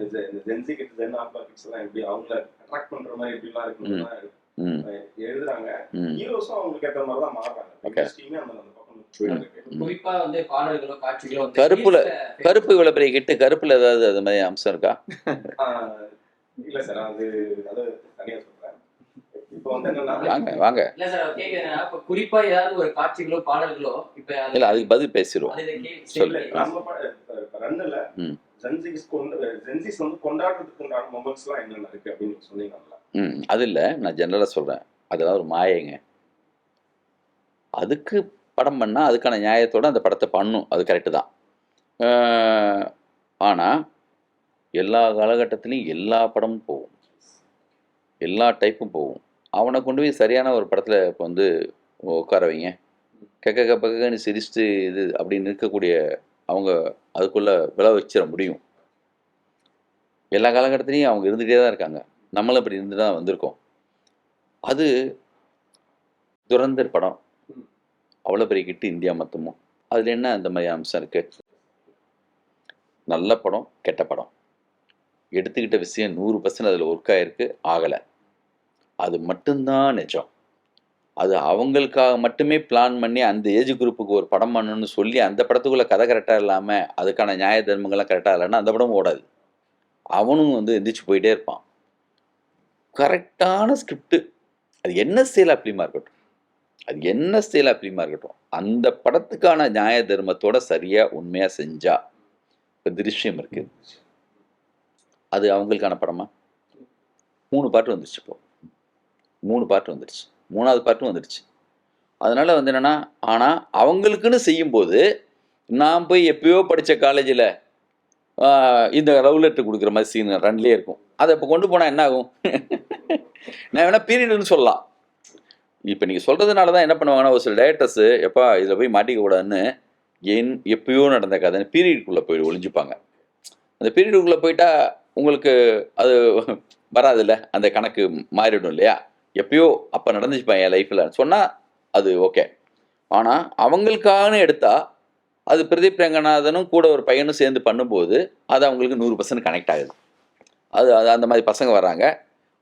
இந்த Gen Z kids Gen alpha kids எல்லாம் எப்படி அவங்கள அட்ராக்ட் பண்ற மாதிரி எப்படிலாம் இருக்குன்னு எழுதுறாங்க. ஹீரோஸும் அவங்களுக்கு ஏற்ற மாதிரி தான் மாறுறாங்க. டீமே அந்த பக்கம் போயிட்டு இருக்கு. குறிப்பா வந்து பாடல்களோ காட்சிகளோ கருப்பு இவ்வளவு பெரிய கிட்டு, கருப்புல ஏதாவது அது மாதிரி அம்சம் இருக்கா? இல்ல சார், அது தனியா சொல்றேன். இப்போ வந்து என்னன்னா வாங்க இல்ல சார் அவர் கேக்குறேன்னா இப்ப குறிப்பா ஏதாவது ஒரு காட்சிகளோ பாடல்களோ இப்ப இல்ல அதுக்கு பதில் பேசிடுவோம். நம்ம ரன்னுல ஜென்சிஸ் வந்து கொண்டாடுறதுக்கு உண்டான மொமெண்ட்ஸ் எல்லாம் என்னென்ன இருக்கு அப்படின்னு சொன்னீங்கன்னா அது இல்லை, நான் ஜென்ரலாக சொல்கிறேன். அதெல்லாம் ஒரு மாயைங்க. அதுக்கு படம் பண்ணால் அதுக்கான நியாயத்தோடு அந்த படத்தை பண்ணும், அது கரெக்டு தான். ஆனால் எல்லா காலகட்டத்துலேயும் எல்லா படமும் போகும், எல்லா டைப்பும் போகும். அவனை கொண்டு போய் சரியான ஒரு படத்தில் இப்போ வந்து உட்கார வைங்க, கெக்க பக்கன்னு சிரிச்சுட்டு இது அப்படின்னு இருக்கக்கூடிய அவங்க அதுக்குள்ளே விளை வச்சிட முடியும். எல்லா காலகட்டத்துலேயும் அவங்க இருந்துகிட்டே தான் இருக்காங்க, நம்மளும் அப்படி இருந்து தான் வந்திருக்கோம். அது துரந்தர் படம் அவ்வளோ பெரிய கிட்டு இந்தியா மொத்தமும். அதில் என்ன அந்த மாதிரி அம்சம் இருக்குது? நல்ல படம் கெட்ட படம் எடுத்துக்கிட்ட விஷயம் 100% அதில் ஒர்க் ஆகிருக்கு, ஆகலை. அது மட்டும்தான் நிஜம். அது அவங்களுக்காக மட்டுமே பிளான் பண்ணி அந்த ஏஜ் குரூப்புக்கு ஒரு படம் பண்ணணும்னு சொல்லி அந்த படத்துக்குள்ளே கதை கரெக்டாக இல்லாமல் அதுக்கான நியாய தர்மங்கள்லாம் கரெக்டாக இல்லைன்னா அந்த படம் ஓடாது. அவனும் வந்து எந்திரிச்சு போயிட்டே இருப்பான். கரெக்டான ஸ்கிரிப்டு, அது என்ன ஸ்டைலாக ஃபிலிமாக இருக்கட்டும், அது என்ன ஸ்டைலாக ஃபிலிமாக இருக்கட்டும், அந்த படத்துக்கான நியாய தர்மத்தோட சரியாக உண்மையாக செஞ்சா. இப்போ திருஷ்யம் இருக்குது, அது அவங்களுக்கான படமா? 3 பாட்டு வந்துருச்சு, இப்போ 3 பாட்டு வந்துருச்சு, 3வது பாட்டும் வந்துடுச்சு. அதனால் வந்து என்னென்னா, ஆனால் அவங்களுக்குன்னு செய்யும்போது நான் போய் எப்பயோ படித்த காலேஜில் இந்த லவ் லெட்டர் கொடுக்குற மாதிரி சீன் ரன்லேயே இருக்கும். அதை இப்போ கொண்டு போனால் என்ன ஆகும்? நான் வேணால் பீரியடுன்னு சொல்லலாம். இப்போ நீங்கள் சொல்கிறதுனால தான் என்ன பண்ணுவாங்கன்னா ஒரு சில டைரக்டர்ஸு எப்பா இதில் போய் மாட்டிக்க கூடாதுன்னு எப்பயோ நடந்த கதைன்னு பீரியடுக்குள்ளே போய் ஒளிஞ்சுப்பாங்க. அந்த பீரியடுக்குள்ளே போயிட்டா உங்களுக்கு அது வராதில்ல, அந்த கணக்கு மாறிடும் இல்லையா? எப்பயோ அப்போ நடந்துச்சுப்பான் என் லைஃப்பில் சொன்னால் அது ஓகே. ஆனால் அவங்களுக்கான எடுத்தால் அது பிரதீப் ரங்கநாதனும் கூட ஒரு பையனும் சேர்ந்து பண்ணும்போது அது அவங்களுக்கு 100% கனெக்ட் ஆகுது. அது அந்த மாதிரி பசங்க வராங்க.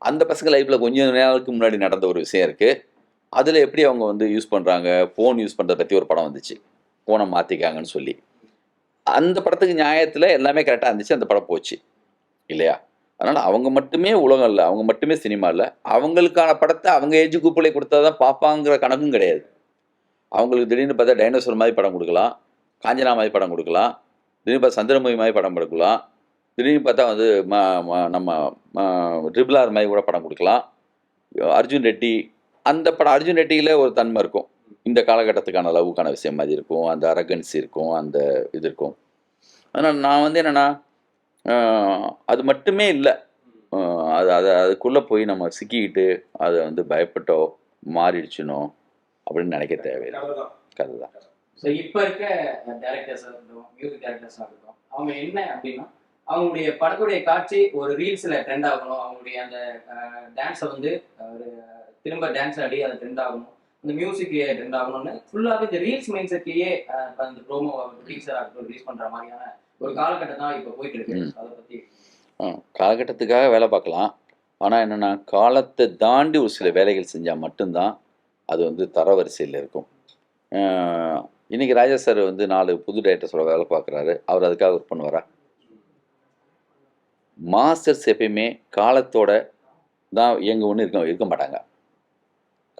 அந்த பசங்க லைஃப்பில் கொஞ்சம் நேரத்துக்கு முன்னாடி நடந்த ஒரு விஷயம் இருக்குது. அதில் எப்படி அவங்க வந்து யூஸ் பண்ணுறாங்க, ஃபோன் யூஸ் பண்ணுறத பற்றி ஒரு படம் வந்துச்சு, ஃபோனை மாற்றிக்காங்கன்னு சொல்லி. அந்த படத்துக்கு நியாயத்தில் எல்லாமே கரெக்டாக இருந்துச்சு, அந்த படம் போச்சு இல்லையா? அதனால் அவங்க மட்டுமே உலகம் இல்லை, அவங்க மட்டுமே சினிமா இல்லை. அவங்களுக்கான படத்தை அவங்க ஏஜ் குரூப்பில் கொடுத்தா தான் பார்ப்பாங்கிற கணக்கும் கிடையாது. அவங்களுக்கு திடீர்னு பார்த்தா டைனோசர் மாதிரி படம் கொடுக்கலாம், காஞ்சனா மாதிரி படம் கொடுக்கலாம், திடீர்னு பார்த்தா சந்திரமுகி மாதிரி படம் கொடுக்கலாம், திடீர்னு பார்த்தா வந்து நம்ம ட்ரிபிள் மாதிரி கூட படம் கொடுக்கலாம். அர்ஜுன் ரெட்டி, அந்த படம் அர்ஜுன் ரெட்டியில் ஒரு தன்மை இருக்கும், இந்த காலகட்டத்துக்கான லவ்வுக்கான விஷயம் மாதிரி இருக்கும், அந்த அரகன்சி இருக்கும், அந்த இது இருக்கும். அதனால் நான் வந்து என்னென்னா அது மட்டுமே இல்லை, அதுக்குள்ளே போய் நம்ம சிக்கிக்கிட்டு அதை வந்து பயப்பட்டோ மாறிடுச்சுனோ அப்படின்னு நினைக்க தேவையில்லை. கதை தான். ஸோ இப்போ இருக்க டேரக்டர்ஸ் ஆகட்டும், மியூசிக் டேரக்டர்ஸ் ஆகட்டும், அவங்க என்ன அப்படின்னா அவங்களுடைய படத்துடைய காட்சி ஒரு ரீல்ஸில் ட்ரெண்ட் ஆகணும், அவங்களுடைய அந்த டான்ஸை வந்து ஒரு திரும்ப டான்ஸ் ஆடி அதை ட்ரெண்ட் ஆகணும், அந்த மியூசிக் ட்ரெண்ட் ஆகணும்னு ஃபுல்லாகவே இந்த ரீல்ஸ் மைண்ட் செட்லேயே அந்த ப்ரோமோ டீசர் ஆகட்டும் ரிலீஸ் பண்ணுற மாதிரியான ஒரு காலகட்டம் தான் இப்போ போயிட்டு இருக்கு. அதை பற்றி காலகட்டத்துக்காக வேலை பார்க்கலாம். ஆனால் என்னென்னா காலத்தை தாண்டி ஒரு சில வேலைகள் செஞ்சால் மட்டும்தான் அது வந்து தரவரிசையில் இருக்கும். இன்றைக்கி ராஜா சார் வந்து 4 புது டைரக்டர்ஸோட வேலை பார்க்குறாரு, அவர் அதுக்காக ஒர்க் பண்ணுவாரா? மாஸ்டர்ஸ் எப்பயுமே காலத்தோட தான் ஒன்று இருக்க மாட்டாங்க.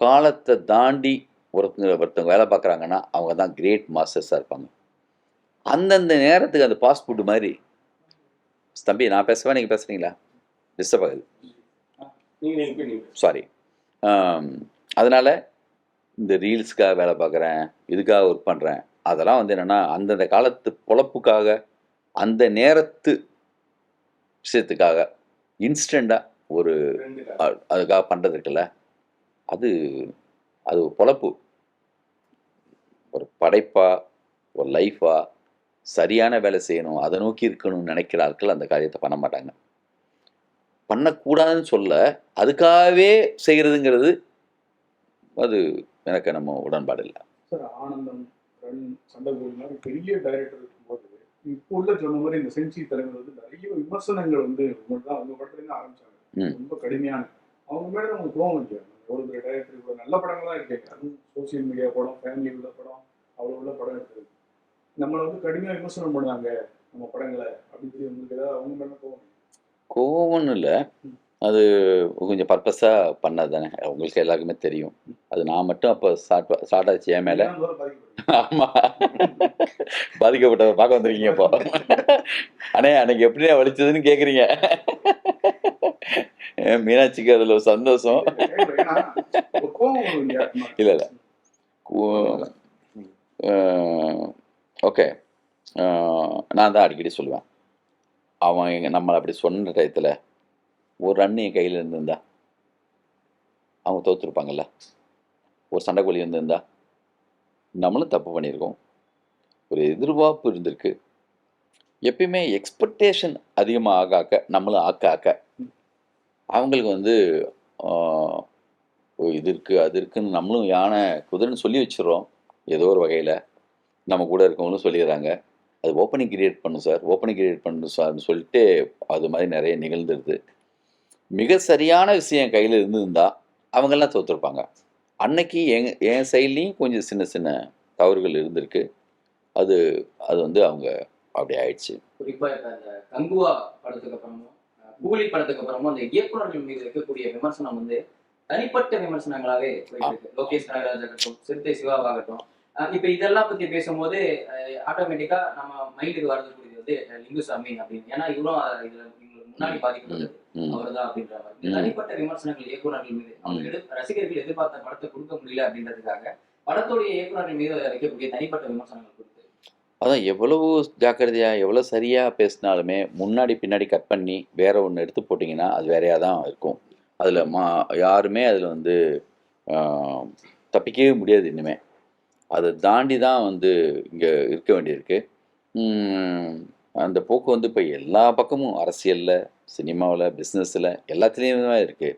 காலத்தை தாண்டி ஒருத்தவங்க வேலை பார்க்குறாங்கன்னா அவங்க தான் கிரேட் மாஸ்டர்ஸாக இருப்பாங்க. அந்தந்த நேரத்துக்கு அந்த பாஸ்ட் ஃபுட்டு மாதிரி. தம்பி நான் பேசுவேன், நீங்கள் பேசுகிறீங்களா? டிஸ்டர்ப் ஆகுது, சாரி. அதனால் இந்த ரீல்ஸுக்காக வேலை பார்க்குறேன், இதுக்காக ஒர்க் பண்ணுறேன், அதெல்லாம் வந்து என்னென்னா அந்தந்த காலத்து பொழப்புக்காக அந்த நேரத்து விஷயத்துக்காக இன்ஸ்டண்ட்டாக ஒரு அதுக்காக பண்ணுறது இருக்குல்ல, அது ஒரு பொழப்பு. ஒரு படைப்பாக ஒரு லைஃபாக சரியான வேலை செய்யணும், அதை நோக்கி இருக்கணும்னு நினைக்கிற ஆட்கள் அந்த காரியத்தை பண்ண மாட்டாங்க. பண்ணக்கூடாதுன்னு சொல்ல, அதுக்காகவே செய்கிறதுங்கிறது அது எனக்கு நம்ம உடன்பாடு இல்லை. சார் ஆனந்தம், ரன், சண்டகோலி மாதிரி பெரிய டைரக்டர் இருக்கும்போது இப்போ உள்ள சொன்ன மாதிரி இந்த செஞ்சி தலைவர் வந்து நிறைய விமர்சனங்கள் வந்து தான் அவங்க படத்துலேருந்து ஆரம்பிச்சாங்க. ரொம்ப கடுமையான அவங்க மேலே அவங்க கோவம் வைக்கிறாங்க. ஒரு பெரிய டைரக்டர் இவ்வளோ நல்ல படங்கள்லாம் இருக்கேங்க, அதுவும் சோசியல் மீடியா படம், ஃபேமிலி உள்ள படம், அவ்வளோ உள்ள படம் இருக்குது. நம்மளை வந்து கடுமையாக விமர்சனம் பண்ணாங்க நம்ம படங்களை அப்படின்னு சொல்லி உங்களுக்கு ஏதாவது அவங்க மேலே கோவம்? கோவம்னு இல்லை, அது கொஞ்சம் பர்பஸாக பண்ணது தானே, உங்களுக்கு எல்லாருக்குமே தெரியும். அது நான் மட்டும் அப்போ ஸ்டார்ட் ஆச்சு என் மேலே. ஆமாம், பாதிக்கப்பட்டதை பார்க்க வந்துருக்கீங்க இப்போ. அண்ணே அன்னைக்கு எப்படியா வலிச்சதுன்னு கேட்குறீங்க. மீனாட்சிக்கு அதில் ஒரு சந்தோஷம். இல்லை இல்லை, ஓகே, நான் தான் அடிக்கடி சொல்லுவேன், அவன் நம்மளை அப்படி சொன்ன டயத்தில் ஒரு ரன்னு என் கையில் இருந்திருந்தா அவங்க தோற்றுருப்பாங்கல்ல. ஒரு சண்டைக்கோழி இருந்திருந்தா நம்மளும் தப்பு பண்ணியிருக்கோம். ஒரு எதிர்பார்ப்பு இருந்திருக்கு. எப்பயுமே எக்ஸ்பெக்டேஷன் அதிகமாக ஆக ஆக்க நம்மளும் ஆக்க அவங்களுக்கு வந்து இது இருக்குது அது இருக்குதுன்னு நம்மளும் யானை குதிரைன்னு சொல்லி வச்சிடறோம். ஏதோ ஒரு வகையில் நம்ம கூட இருக்கவங்களும் சொல்லிடுறாங்க, அது ஓப்பனிங் கிரியேட் பண்ணும் சார், ஓப்பனிங் கிரியேட் பண்ணணும் சார்னு சொல்லிட்டு அது மாதிரி நிறைய நிகழ்ந்துருது. மிக சரியான விஷயம் கையில் இருந்திருந்தா அவங்கெல்லாம் தோற்றுருப்பாங்க. அன்னைக்கு என் சைட்லேயும் கொஞ்சம் சின்ன சின்ன தவறுகள் இருந்திருக்கு. அது அது வந்து அவங்க அப்படி ஆயிடுச்சு. குறிப்பாக இப்போ இந்த கங்குவா படத்துக்கு அப்புறமும் கூலி படத்துக்கு அப்புறமும் அந்த இயக்குநர்கள் மீது இருக்கக்கூடிய விமர்சனம் வந்து தனிப்பட்ட விமர்சனங்களாகவே போயிட்டு இருக்கு. லோகேஷ் கனகராஜ் ஆகட்டும், சிறுத்தை சிவாவாகட்டும். இப்போ இதெல்லாம் பற்றி பேசும்போது ஆட்டோமேட்டிக்காக நம்ம மைண்டுக்கு வரதுக்கூடியது வந்து லிங்குசாமி அப்படின்னு. ஏன்னா இவரும் இதில் முன்னாடி பாதிக்கப்பட்டது அவர் தான் அப்படின்ற மாதிரி தனிப்பட்ட விமர்சனங்கள் இயக்குநர்கள் மீது அவங்க ரசிகர்கள் எதிர்பார்த்த படத்தை கொடுக்க முடியல அப்படின்றதுக்காக படத்துடைய இயக்குநர்கள் மீது வைக்கக்கூடிய தனிப்பட்ட விமர்சனங்கள் கொடுத்து அதான் எவ்வளவு ஜாக்கிரதையாக எவ்வளோ சரியாக பேசினாலுமே முன்னாடி பின்னாடி கட் பண்ணி வேற ஒன்று எடுத்து போட்டிங்கன்னா அது வேறையாக தான் இருக்கும். அதில் யாருமே அதில் வந்து தப்பிக்கவே முடியாது. இனிமே அதை தாண்டி தான் வந்து இங்கே இருக்க வேண்டியிருக்கு. அந்த போக்கு வந்து இப்போ எல்லா பக்கமும் அரசியலில், சினிமாவில், பிஸ்னஸில் எல்லாத்துலேயுமே தான் இருக்குது.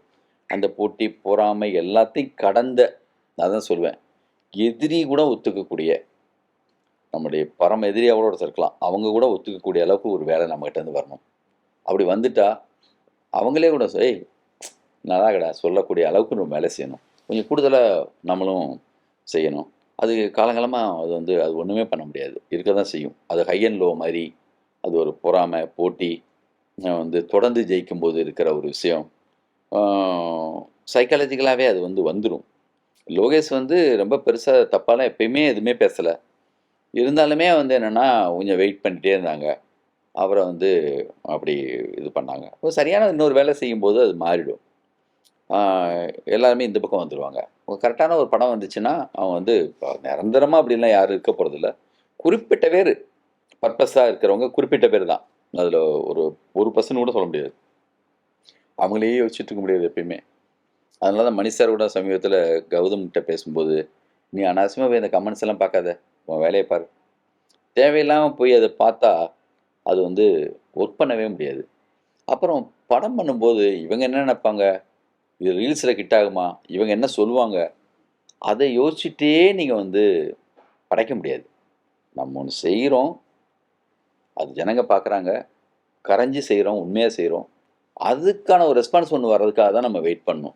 அந்த போட்டி பொறாமை எல்லாத்தையும் கடந்த, நான் தான் சொல்லுவேன், எதிரி கூட ஒத்துக்கக்கூடிய, நம்முடைய பரம எதிரியாக கூட ஒருத்தர் இருக்கலாம், அவங்க கூட ஒத்துக்கக்கூடிய அளவுக்கு ஒரு வேலை நம்மகிட்டேருந்து வரணும். அப்படி வந்துட்டா அவங்களே கூட ஏய் நல்லா கடா சொல்லக்கூடிய அளவுக்கு நம்ம வேலை செய்யணும். கொஞ்சம் கூடுதலாக நம்மளும் செய்யணும். அது காலங்காலமாக அது வந்து அது ஒன்றுமே பண்ண முடியாது, இருக்க தான் செய்யும். அது ஹை அண்ட் லோ மாதிரி, அது ஒரு பொறாமை போட்டி வந்து தொடர்ந்து ஜெயிக்கும்போது இருக்கிற ஒரு விஷயம். சைக்காலஜிக்கலாகவே அது வந்து வந்துடும். லோகேஷ் வந்து ரொம்ப பெருசாக தப்பாலாம் எப்பயுமே எதுவுமே பேசலை. இருந்தாலுமே வந்து என்னென்னா கொஞ்சம் வெயிட் பண்ணிகிட்டே இருந்தாங்க. அவரை வந்து அப்படி இது பண்ணாங்க. ஒரு சரியான இன்னொரு வேலை செய்யும்போது அது மாறிடும். எல்லாருமே இந்த பக்கம் வந்துடுவாங்க. கரெக்டான ஒரு படம் வந்துச்சுன்னா அவன் வந்து நிரந்தரமாக அப்படின்லாம் யாரும் இருக்க போகிறதில்ல. குறிப்பிட்ட பேர் பர்பஸாக இருக்கிறவங்க குறிப்பிட்ட பேர் தான். அதில் ஒரு பர்சன் கூட சொல்ல முடியாது, அவங்களையே யோசிச்சுட்டு இருக்க முடியாது எப்பயுமே. அதனால தான் மணிஷார் கூட சமீபத்தில் கௌதம்கிட்ட பேசும்போது, நீ அனாவசியமாக போய் இந்த கமெண்ட்ஸ் எல்லாம் பார்க்காத, உன் வேலையை பாரு. தேவையில்லாமல் போய் அதை பார்த்தா அது வந்து ஒர்க் பண்ணவே முடியாது. அப்புறம் படம் பண்ணும்போது இவங்க என்ன நினைப்பாங்க, இது ரீல்ஸில் கிட் ஆகுமா, இவங்க என்ன சொல்லுவாங்க, அதை யோசிச்சுட்டே நீங்கள் வந்து படைக்க முடியாது. நம்ம ஒன்று செய்கிறோம், அது ஜனங்க பார்க்குறாங்க, கரைஞ்சி செய்கிறோம், உண்மையாக செய்கிறோம், அதுக்கான ஒரு ரெஸ்பான்ஸ் ஒன்று வர்றதுக்காக தான் நம்ம வெயிட் பண்ணணும்.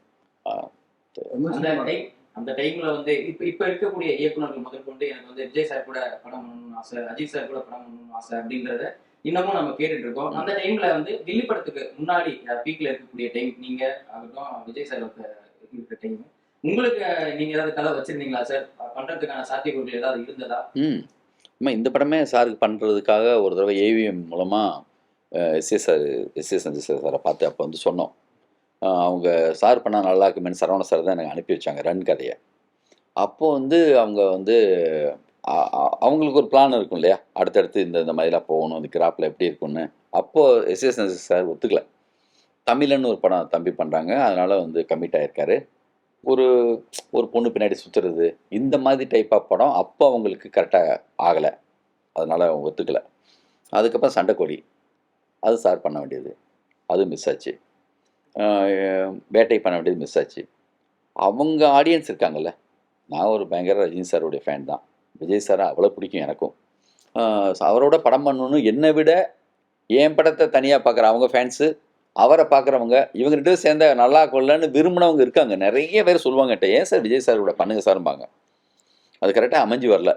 அந்த டைம்ல வந்து இப்ப இருக்கக்கூடிய இயக்குநர்கள் முதற்கொண்டு எனக்கு வந்து விஜய் சார் கூட படம் பண்ணணும்னு ஆசை, அஜித் சார் கூட படம் பண்ணணும்னு ஆசை அப்படின்றத இன்னமும் நம்ம கேட்டுட்டு இருக்கோம். அந்த டைம்ல வந்து கில்லி படத்துக்கு முன்னாடி பீக்ல இருக்கக்கூடிய டைம் நீங்க ஆகட்டும், விஜய் சார் இருக்கிற டைம், உங்களுக்கு நீங்க ஏதாவது கதை வச்சிருந்தீங்களா சார்? பண்றதுக்கான சாத்தியக்கூறுகள் ஏதாவது இருந்ததா? இந்த படமே சாருக்கு பண்ணுறதுக்காக ஒரு தடவை ஏவிஎம் மூலமாக எஸ்ஏ சஞ்சய் சாரை பார்த்து அப்போ வந்து சொன்னோம். அவங்க சார் பண்ணால் நல்லா இருக்குமேனு சரவண சார் தான் எனக்கு அனுப்பி வச்சாங்க ரன் கதையை. அப்போது வந்து அவங்க வந்து அவங்களுக்கு ஒரு பிளான் இருக்கும் இல்லையா, அடுத்தடுத்து இந்த மாதிரிலாம் போகணும், இந்த கிராப்பில் எப்படி இருக்குன்னு. அப்போது எஸ்ஏ சஞ்சய் சார் ஒத்துக்கலை. தமிழன்னு ஒரு படம் தம்பி பண்ணுறாங்க, அதனால் வந்து கமிட் ஆகிருக்காரு. ஒரு பொண்ணு பின்னாடி சுற்றுறது, இந்த மாதிரி டைப் ஆஃப் படம் அப்போ அவங்களுக்கு கரெக்டாக ஆகலை, அதனால் அவங்க ஒத்துக்கலை. அதுக்கப்புறம் சண்டைக்கோழி, அது சார் பண்ண வேண்டியது, அது மிஸ் ஆச்சு. வேட்டை பண்ண வேண்டியது மிஸ் ஆச்சு. அவங்க ஆடியன்ஸ் இருக்காங்கல்ல. நான் ஒரு பயங்கர ரஜினி சாருடைய ஃபேன் தான். விஜய் சாரை அவ்வளோ பிடிக்கும் எனக்கும். அவரோட படம் பண்ணணும்னு என்னை விட என் படத்தை தனியாக பார்க்குற அவங்க ஃபேன்ஸு, அவரை பார்க்குறவங்க, இவங்க 2 பேரும் சேர்ந்தா நல்லா கொள்ளன்னு விரும்பினவங்க இருக்காங்க. நிறைய பேர் சொல்லுவாங்க என்கிட்ட, ஏன் சார் விஜய் சார் கூட பண்ணுங்க சார்பாங்க. அது கரெக்டாக அமைஞ்சு வரல.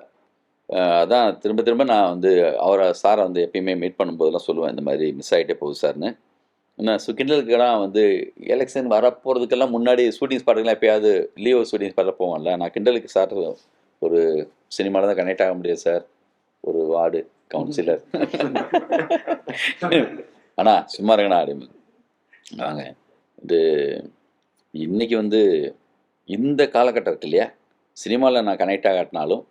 அதான் திரும்ப திரும்ப நான் வந்து அவரை சாரை வந்து எப்பயுமே மீட் பண்ணும்போதெல்லாம் சொல்லுவேன், இந்த மாதிரி மிஸ் ஆகிட்டே போகுது சார்னு. நான் கிண்டலுக்கெல்லாம் வந்து எலெக்ஷன் வரப்போகிறதுக்கெல்லாம் முன்னாடி ஷூட்டிங் ஸ்பாட்டுக்கெல்லாம் எப்பயாவது லீவ் ஷூட்டிங் ஸ்பாட்டில் போவோம்ல, நான் கிண்டலுக்கு சார் ஒரு சினிமாவில் தான் கனெக்ட் ஆக முடியாது சார், ஒரு வார்டு கவுன்சிலர் அண்ணா சும்மா இருங்கண்ணா அப்படின்னு வாங்க. இது இன்னைக்கு வந்து இந்த காலகட்டம் இருக்கு இல்லையா, சினிமாவில் நான் கனெக்ட் ஆகாட்டினாலும்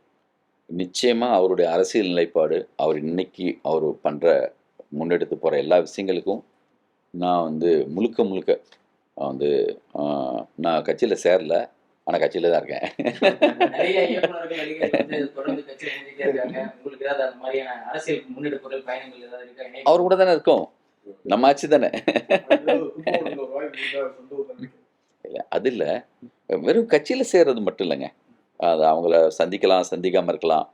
நிச்சயமாக அவருடைய அரசியல் நிலைப்பாடு, அவர் இன்னைக்கு அவர் பண்ணுற முன்னெடுத்து போகிற எல்லா விஷயங்களுக்கும் நான் வந்து முழுக்க முழுக்க வந்து நான் கட்சியில் சேரல, ஆனால் கட்சியில் தான் இருக்கேன். நிறைய இயக்குனர்கள் நடிகர்கள் வந்து தொடர்ந்து கட்சியில் செஞ்சுட்டே இருக்காங்க. உங்களுக்கு ஏதாவது அந்த மாதிரியான அரசியல் முன்னெடுப்புகள் பயணங்கள் ஏதாவது இருக்கா? அவர் கூட தானே இருக்கோம், நம்ம ஆட்சி தானே. இல்லை அது இல்லை, வெறும் கட்சியில் சேர்றது மட்டும் இல்லைங்க. அது அவங்கள சந்திக்கலாம், சந்திக்காமல் இருக்கலாம்,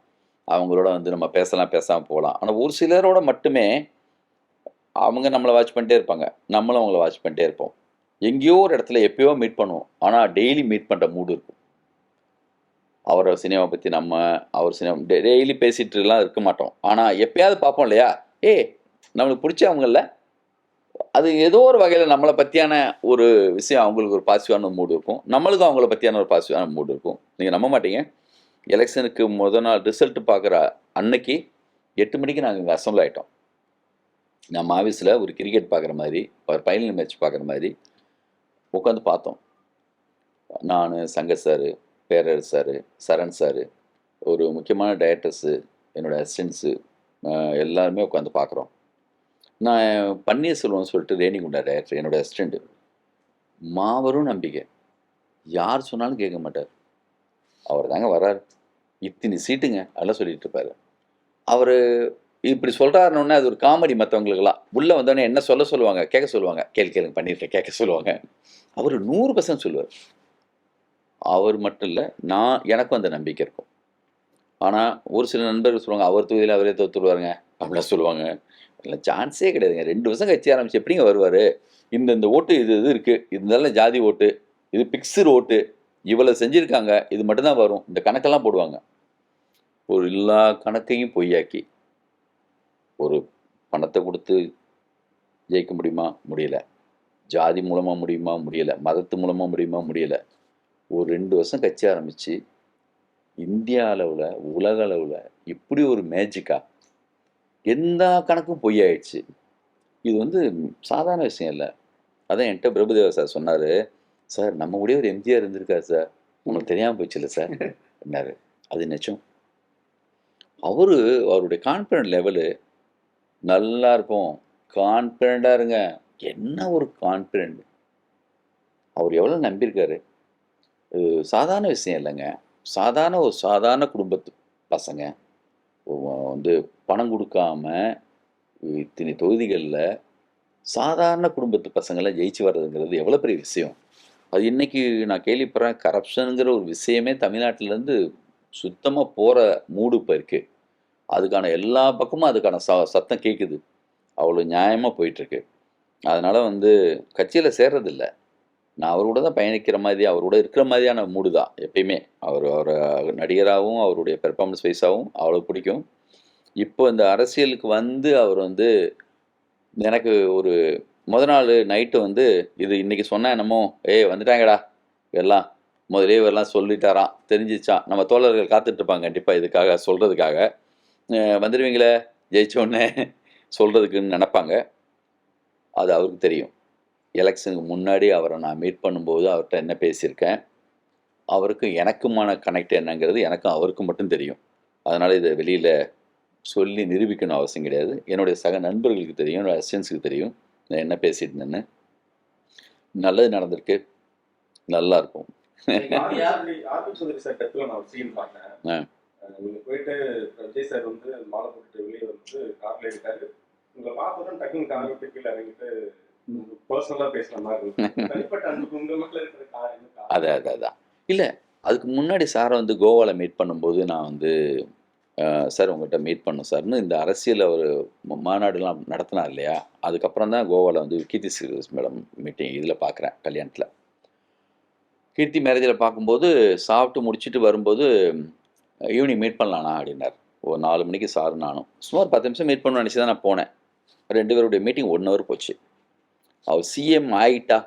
அவங்களோட வந்து நம்ம பேசலாம், பேசாமல் போகலாம். ஆனால் ஒரு சிலரோட மட்டுமே அவங்க நம்மளை வாட்ச் பண்ணிட்டே இருப்பாங்க, நம்மளும் அவங்கள வாட்ச் பண்ணிட்டே இருப்போம். எங்கேயோ ஒரு இடத்துல எப்பயோ மீட் பண்ணுவோம், ஆனால் டெய்லி மீட் பண்ணுற மூடு இருக்கும். அவரை சினிமா பற்றி நம்ம அவர் சினிமா டெய்லி பேசிகிட்டுலாம் இருக்க மாட்டோம், ஆனால் எப்பயாவது பார்ப்போம் இல்லையா, நம்மளுக்கு பிடிச்சவங்கள அது ஏதோ ஒரு வகையில் நம்மளை பற்றியான ஒரு விஷயம், அவங்களுக்கு ஒரு பாசிட்டிவான மூடு இருக்கும், நம்மளுக்கும் அவங்கள பற்றியான ஒரு பாசிட்டிவான மூடு இருக்கும். நீங்கள் நம்ப மாட்டீங்க, எலெக்ஷனுக்கு முதல் நாள் ரிசல்ட் பார்க்குற அன்னைக்கு 8 மணிக்கு நாங்கள் இங்கே அசம்பிள் ஆகிட்டோம். நம்ம ஆஃபீஸில் ஒரு கிரிக்கெட் பார்க்குற மாதிரி, ஒரு ஃபைனல் மேட்ச் பார்க்குற மாதிரி உட்காந்து பார்த்தோம். நான், சங்கர் சார், பேரரசு சார், சரண் சார், ஒரு முக்கியமான டைரக்டர்ஸு, என்னோடய அசிஸ்டன்ஸு, எல்லாருமே உட்காந்து பார்க்குறோம். நான் பன்னீர்செல்வம்னு சொல்லிட்டு ரேணிகுண்டா டைரக்டர், என்னோடய அசிஸ்டண்ட்டு, மாபெரும் நம்பிக்கை, யார் சொன்னாலும் கேட்க மாட்டார். அவர் தாங்க வர்றார், இத்தனை சீட்டுங்க அதெல்லாம் சொல்லிட்டு இருப்பார். அவர் இப்படி சொல்கிறாருன்னொன்னே அது ஒரு காமெடி. மற்றவங்களுக்கெல்லாம் உள்ளே வந்தோடனே என்ன சொல்லுவாங்க, கேட்க சொல்லுவாங்க, கேளுங்க பண்ணியிருக்கேன் கேட்க சொல்லுவாங்க. அவர் 100% சொல்லுவார். அவர் மட்டும் இல்லை, எனக்கும் அந்த நம்பிக்கை இருக்கும். ஆனால் ஒரு சில நண்பர்கள் சொல்லுவாங்க, அவர் தொகுதியில் அவரே தோற்றுருவாருங்க அப்படிலாம் சொல்லுவாங்க. இல்லை, சான்ஸே கிடையாதுங்க. 2 வருஷம் கட்சி ஆரம்பிச்சு எப்படிங்க வருவார்? இந்த ஓட்டு இது இருக்குது, இதெல்லாம் ஜாதி ஓட்டு, இது பிக்சர் ஓட்டு, இவ்வளோ செஞ்சுருக்காங்க, இது மட்டும்தான் வரும், இந்த கணக்கெல்லாம் போடுவாங்க. ஒரு எல்லா கணக்கையும் பொய்யாக்கி ஒரு பணத்தை கொடுத்து ஜெயிக்க முடியுமா? முடியல. ஜாதி மூலமாக முடியுமா? முடியலை. மதத்து மூலமாக முடியுமா? முடியலை. ஒரு 2 வருஷம் கட்சி ஆரம்பித்து இந்தியா அளவில், உலக அளவில் இப்படி ஒரு மேஜிக்கா? எந்த கணக்கும் பொய்யாயிடுச்சு. இது வந்து சாதாரண விஷயம் இல்லை. அதான் என்கிட்ட பிரபுதேவா சார் சொன்னார், சார் நம்ம கூட ஒரு எம்ஜிஆர் இருந்திருக்காரு சார், உங்களுக்கு தெரியாமல் போச்சு இல்லை சார் என்னாரு. அது நிச்சயம். அவருடைய கான்ஃபிடன்ட் லெவலு நல்லா இருக்கும். கான்ஃபிடண்ட்டாக இருங்க. என்ன ஒரு கான்ஃபிடென்ட்! அவர் எவ்வளோ நம்பியிருக்காரு. சாதாரண விஷயம் இல்லைங்க. சாதாரண குடும்பத்து பசங்க வந்து பணம் கொடுக்காம இத்தனை தொகுதிகளில் சாதாரண குடும்பத்து பசங்களாம் ஜெயிச்சு வர்றதுங்கிறது எவ்வளோ பெரிய விஷயம். அது இன்றைக்கி நான் கேள்விப்படுறேன், கரப்ஷனுங்கிற ஒரு விஷயமே தமிழ்நாட்டிலேருந்து சுத்தமாக போகிற மூடு இப்போ இருக்குது. அதுக்கான எல்லா பக்கமும் அதுக்கான சத்தம் கேட்குது. அவ்வளோ நியாயமாக போயிட்டுருக்கு. அதனால் வந்து கட்சியில் சேர்றதில்ல. நான் அவரோட தான் பயணிக்கிற மாதிரி, அவரோட இருக்கிற மாதிரியான மூடு தான் எப்பயுமே. அவரை நடிகராகவும் அவருடைய பெர்ஃபார்மன்ஸ் வைஸாகவும் அவ்வளோ பிடிக்கும். இப்போ இந்த அரசியலுக்கு வந்து அவர் வந்து எனக்கு ஒரு நாள் நைட்டு வந்து இது இன்றைக்கி சொன்னால் என்னமோ வந்துட்டாங்கடா எல்லாம் முதலே இவரெல்லாம் சொல்லிட்டாராம், தெரிஞ்சிச்சான். நம்ம தோழர்கள் காத்துட்ருப்பாங்க கண்டிப்பாக இதுக்காக சொல்கிறதுக்காக. வந்துடுவீங்களே ஜெயிச்சோடனே சொல்கிறதுக்குன்னு நினப்பாங்க. அது அவருக்கு தெரியும். எலெக்ஷனுக்கு முன்னாடி அவரை நான் மீட் பண்ணும்போது அவர்கிட்ட என்ன பேசியிருக்கேன், அவருக்கு எனக்குமான கனெக்ட் என்னங்கிறது எனக்கும் அவருக்கும் மட்டும் தெரியும். அதனால் இதை வெளியில் சொல்லி நிரூபிக்கணும் அவசியம் கிடையாது. என்னுடைய சக நண்பர்களுக்கு தெரியும், என்னோடய அசிஸ்டன்ஸுக்கு தெரியும் நான் என்ன பேசிட்டு இருந்தேன்னு. நல்லது நடந்திருக்கு, நல்லா இருக்கும். நீங்க போயிட்டு விஜய் சார் வந்து மாலை போட்டுட்டு வெளியே வந்து கார்ல இருக்காரு, உங்களை பார்த்தோம் டக்குன்னு கார் விட்டு கீழே இறங்கிட்டு பர்சனலா பேசுற மாதிரி இருக்கு. தனிப்பட்ட அன்புக்கு உங்க மேல இருக்கிற அதான் இல்லை, அதுக்கு முன்னாடி சாரை வந்து கோவாவில் மீட் பண்ணும்போது நான் வந்து சார் உங்கள்கிட்ட மீட் பண்ணோம் சார்னு இந்த அரசியல் ஒரு மாநாடுலாம் நடத்தினார் இல்லையா, அதுக்கப்புறம் தான் கோவாவில் வந்து கீர்த்தி சுரேஷ் மேடம் மீட்டிங் இதில் பார்க்குறேன், கல்யாணத்தில் கீர்த்தி மேரேஜில் பார்க்கும்போது சாப்பிட்டு முடிச்சுட்டு வரும்போது ஈவினிங் மீட் பண்ணலாண்ணா அப்படின்னார். ஒரு 4 மணிக்கு சார் நானும் சும்மா ஒரு 10 நிமிஷம் மீட் பண்ணணும்னு நினச்சி தான் நான் போனேன். 2 பேருடைய மீட்டிங் 1 ஹவர் போச்சு. அவர் சிஎம் ஆகிட்டா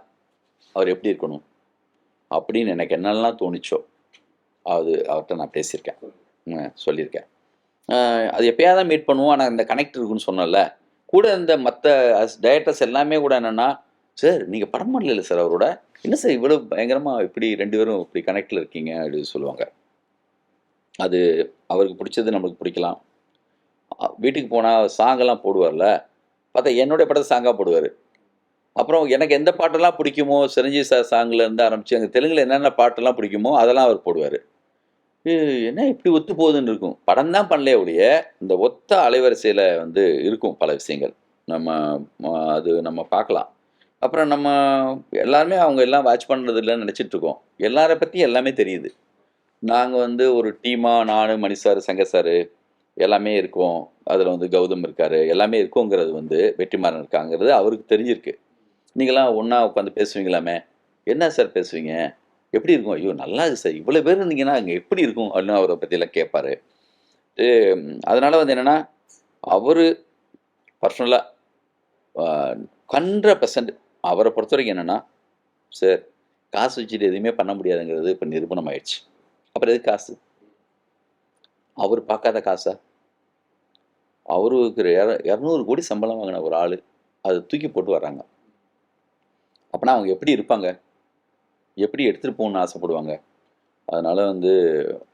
அவர் எப்படி இருக்கணும் அப்படின்னு எனக்கு என்னெல்லாம் தோணுச்சோ அது அவர்கிட்ட நான் பேசியிருக்கேன், சொல்லியிருக்கேன். அது எப்பயாவது தான் மீட் பண்ணுவோம், ஆனால் இந்த கனெக்ட் இருக்குன்னு சொன்னல கூட இந்த மற்ற டைரக்டர்ஸ் எல்லாமே கூட என்னென்னா, சார் நீங்கள் படம் பண்ணல சார் அவரோட, என்ன சார் இவ்வளோ பயங்கரமாக இப்படி 2 பேரும் இப்படி கனெக்டில் இருக்கீங்க அப்படின்னு சொல்லுவாங்க. அது அவருக்கு பிடிச்சது நம்மளுக்கு பிடிக்கலாம். வீட்டுக்கு போனால் சாங்கெல்லாம் போடுவார்ல, பார்த்தா என்னுடைய படத்தை சாங்காக போடுவார். அப்புறம் எனக்கு எந்த பாட்டெல்லாம் பிடிக்குமோ, சிரஞ்சீவி சார் சாங்லேருந்து ஆரம்பித்து அங்கே தெலுங்கில் என்னென்ன பாட்டெல்லாம் பிடிக்குமோ அதெல்லாம் அவர் போடுவார். என்ன இப்படி ஒத்து போகுதுன்னு இருக்கும். படம் தான் பண்ணலையே ஒழிய இந்த ஒத்த அலைவரிசையில் வந்து இருக்கும் பல விஷயங்கள், அது நம்ம பார்க்கலாம். அப்புறம் நம்ம எல்லாருமே அவங்க எல்லாம் வாட்ச் பண்ணுறது இல்லைன்னு நினச்சிட்ருக்கோம். எல்லாரை பற்றி எல்லாமே தெரியுது. நாங்கள் வந்து ஒரு டீமாக நான், மணி சார், சங்கர் சார் எல்லாமே இருக்கோம். அதில் வந்து கௌதம் இருக்கார், எல்லாமே இருக்கோங்கிறது வந்து வெற்றிமாறன் இருக்காங்கிறது அவருக்கு தெரிஞ்சிருக்கு. நீங்களாம் ஒன்றா உட்காந்து பேசுவீங்களாமே, என்ன சார் பேசுவீங்க, எப்படி இருக்கும், ஐயோ நல்லா இருக்குது சார், இவ்வளோ பேர் இருந்தீங்கன்னா அங்கே எப்படி இருக்கும் அப்படின்னு அவரை பற்றியெல்லாம் கேட்பார். அதனால் வந்து என்னென்னா அவர் பர்சனலாக 100% அவரை பொறுத்த வரைக்கும் என்னென்னா, சார் காசு வச்சுட்டு எதுவுமே பண்ண முடியாதுங்கிறது இப்போ நிரூபணம் ஆயிடுச்சு. அப்புறம் எது காசு? அவர் பார்க்காத காசா? அவருக்கு 200 கோடி சம்பளம் வாங்கின ஒரு ஆள் அதை தூக்கி போட்டு வர்றாங்க. அப்படின்னா அவங்க எப்படி இருப்பாங்க, எப்படி எடுத்துகிட்டு போகணுன்னு ஆசைப்படுவாங்க. அதனால் வந்து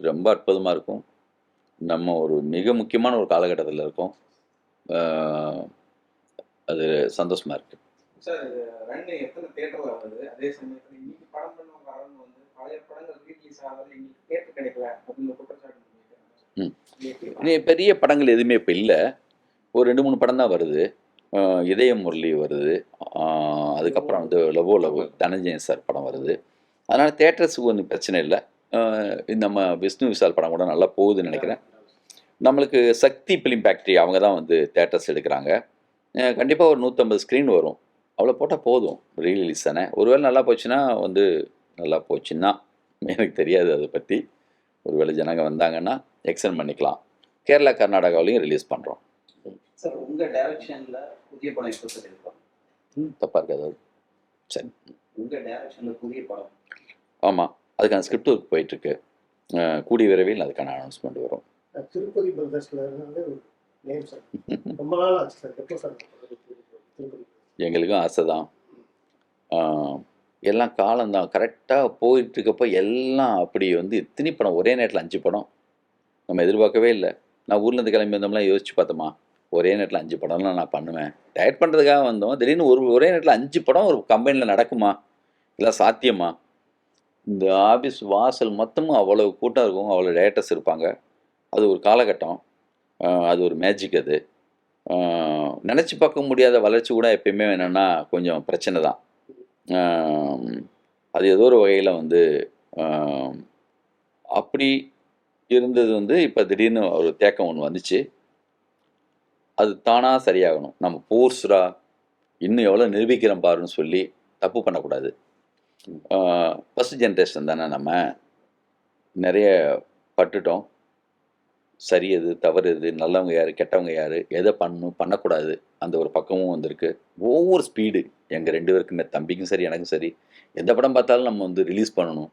ரொம்ப அற்புதமாக இருக்கும். நம்ம ஒரு மிக முக்கியமான ஒரு காலகட்டத்தில் இருக்கோம். அது சந்தோஷமாக இருக்குது. சார் ரன் எத்தனை தியேட்டரில் வருது, அதே சமயத்தில் இன்னைக்கு படம் பண்ணவங்க அரங்கு வந்து பழைய படங்கள் ரீலீஸ் ஆகாத இன்னைக்கு தியேட்டர் கிடைக்கல அப்படின்னு குற்றச்சாட்டு பண்ணியிருக்காங்க. பெரிய படங்கள் எதுவுமே இப்போ இல்லை, ஒரு 2-3 படம் தான் வருது. இதய முரளி வருது, அதுக்கப்புறம் வந்து லவ் தனஞ்சயன் சார் படம் வருது. அதனால் தேட்டர்ஸுக்கு ஒன்றும் பிரச்சனை இல்லை. நம்ம விஷ்ணு விஷால் படம் கூட நல்லா போகுதுன்னு நினைக்கிறேன். நம்மளுக்கு சக்தி ஃபிலிம் ஃபேக்ட்ரி அவங்க தான் வந்து தேட்டர்ஸ் எடுக்கிறாங்க. கண்டிப்பாக ஒரு 150 ஸ்க்ரீன் வரும், அவ்வளோ போட்டால் போதும். ரீலீஸ் தானே, ஒருவேளை நல்லா போச்சுன்னா வந்து நல்லா போச்சுன்னா எனக்கு தெரியாது அதை பற்றி. ஒருவேளை ஜனங்க வந்தாங்கன்னா எக்ஸ்டெண்ட் பண்ணிக்கலாம். கேரளா கர்நாடகாவிலையும் ரிலீஸ் பண்ணுறோம். சார் உங்கள் டைரக்ஷனில் புதிய படம் எப்போ சார் இருப்பாங்க? தப்பாக இருக்காது. சரி, உங்கள் டைரக்ஷனில் புதிய படம்? ஆமாம், அதுக்கான ஸ்கிரிப்ட் ஒர்க் போயிட்டுருக்கு. கூடிய விரைவில் அதுக்கான அனௌன்ஸ்மெண்ட் வரும். திருப்பதி பிரதர்ஸில் ஒரு நேம் சார், ரொம்ப நாள் ஆச்சு சார், எப்போ சார் திருப்பதி? எங்களுக்கும் ஆசை தான், எல்லாம் காலம்தான் கரெக்டாக போயிட்டுருக்கப்போ எல்லாம் அப்படி வந்து இத்தனி படம் ஒரே நேரத்தில் 5 படம் நம்ம எதிர்பார்க்கவே இல்லை. நான் ஊர்லேருந்து கிளம்பி வந்தோம்லாம் யோசிச்சு பார்த்தோமா, ஒரே நேரத்தில் 5 படம்லாம் நான் பண்ணுவேன், டயட் பண்ணுறதுக்காக வந்தோம். திடீர்னு ஒரே நேரத்தில் 5 படம் ஒரு கம்பெனியில் நடக்குமா, இல்லை சாத்தியமா? இந்த ஆஃபீஸ் வாசல் மொத்தமும் அவ்வளோ கூட்டம் இருக்கும், அவ்வளோ டேரக்டர்ஸ் இருப்பாங்க. அது ஒரு காலகட்டம், அது ஒரு மேஜிக். அது நினச்சி பார்க்க முடியாத வளர்ச்சி கூட எப்பயுமே என்னென்னா கொஞ்சம் பிரச்சனை தான். அது ஏதோ ஒரு வகையில் வந்து அப்படி இருந்தது வந்து இப்போ திடீர்னு ஒரு தேக்கம் ஒன்று வந்துச்சு. அது தானாக சரியாகணும். நம்ம போர்ஸ்டாக இன்னும் எவ்வளோ நிரூபிக்கிறோம் பாருன்னு சொல்லி தப்பு பண்ணக்கூடாது. ஃபஸ்ட் ஜென்ரேஷன் தானே, நம்ம நிறைய பட்டுட்டோம். சரி எது, தவறு எது, நல்லவங்க யார், கெட்டவங்க யார், எதை பண்ணணும் பண்ணக்கூடாது, அந்த ஒரு பக்கமும் வந்திருக்கு. ஒவ்வொரு ஸ்பீடு எங்கள் 2 பேருக்குமே, தம்பிக்கும் சரி எனக்கும் சரி, எந்த படம் பார்த்தாலும் நம்ம வந்து ரிலீஸ் பண்ணணும்,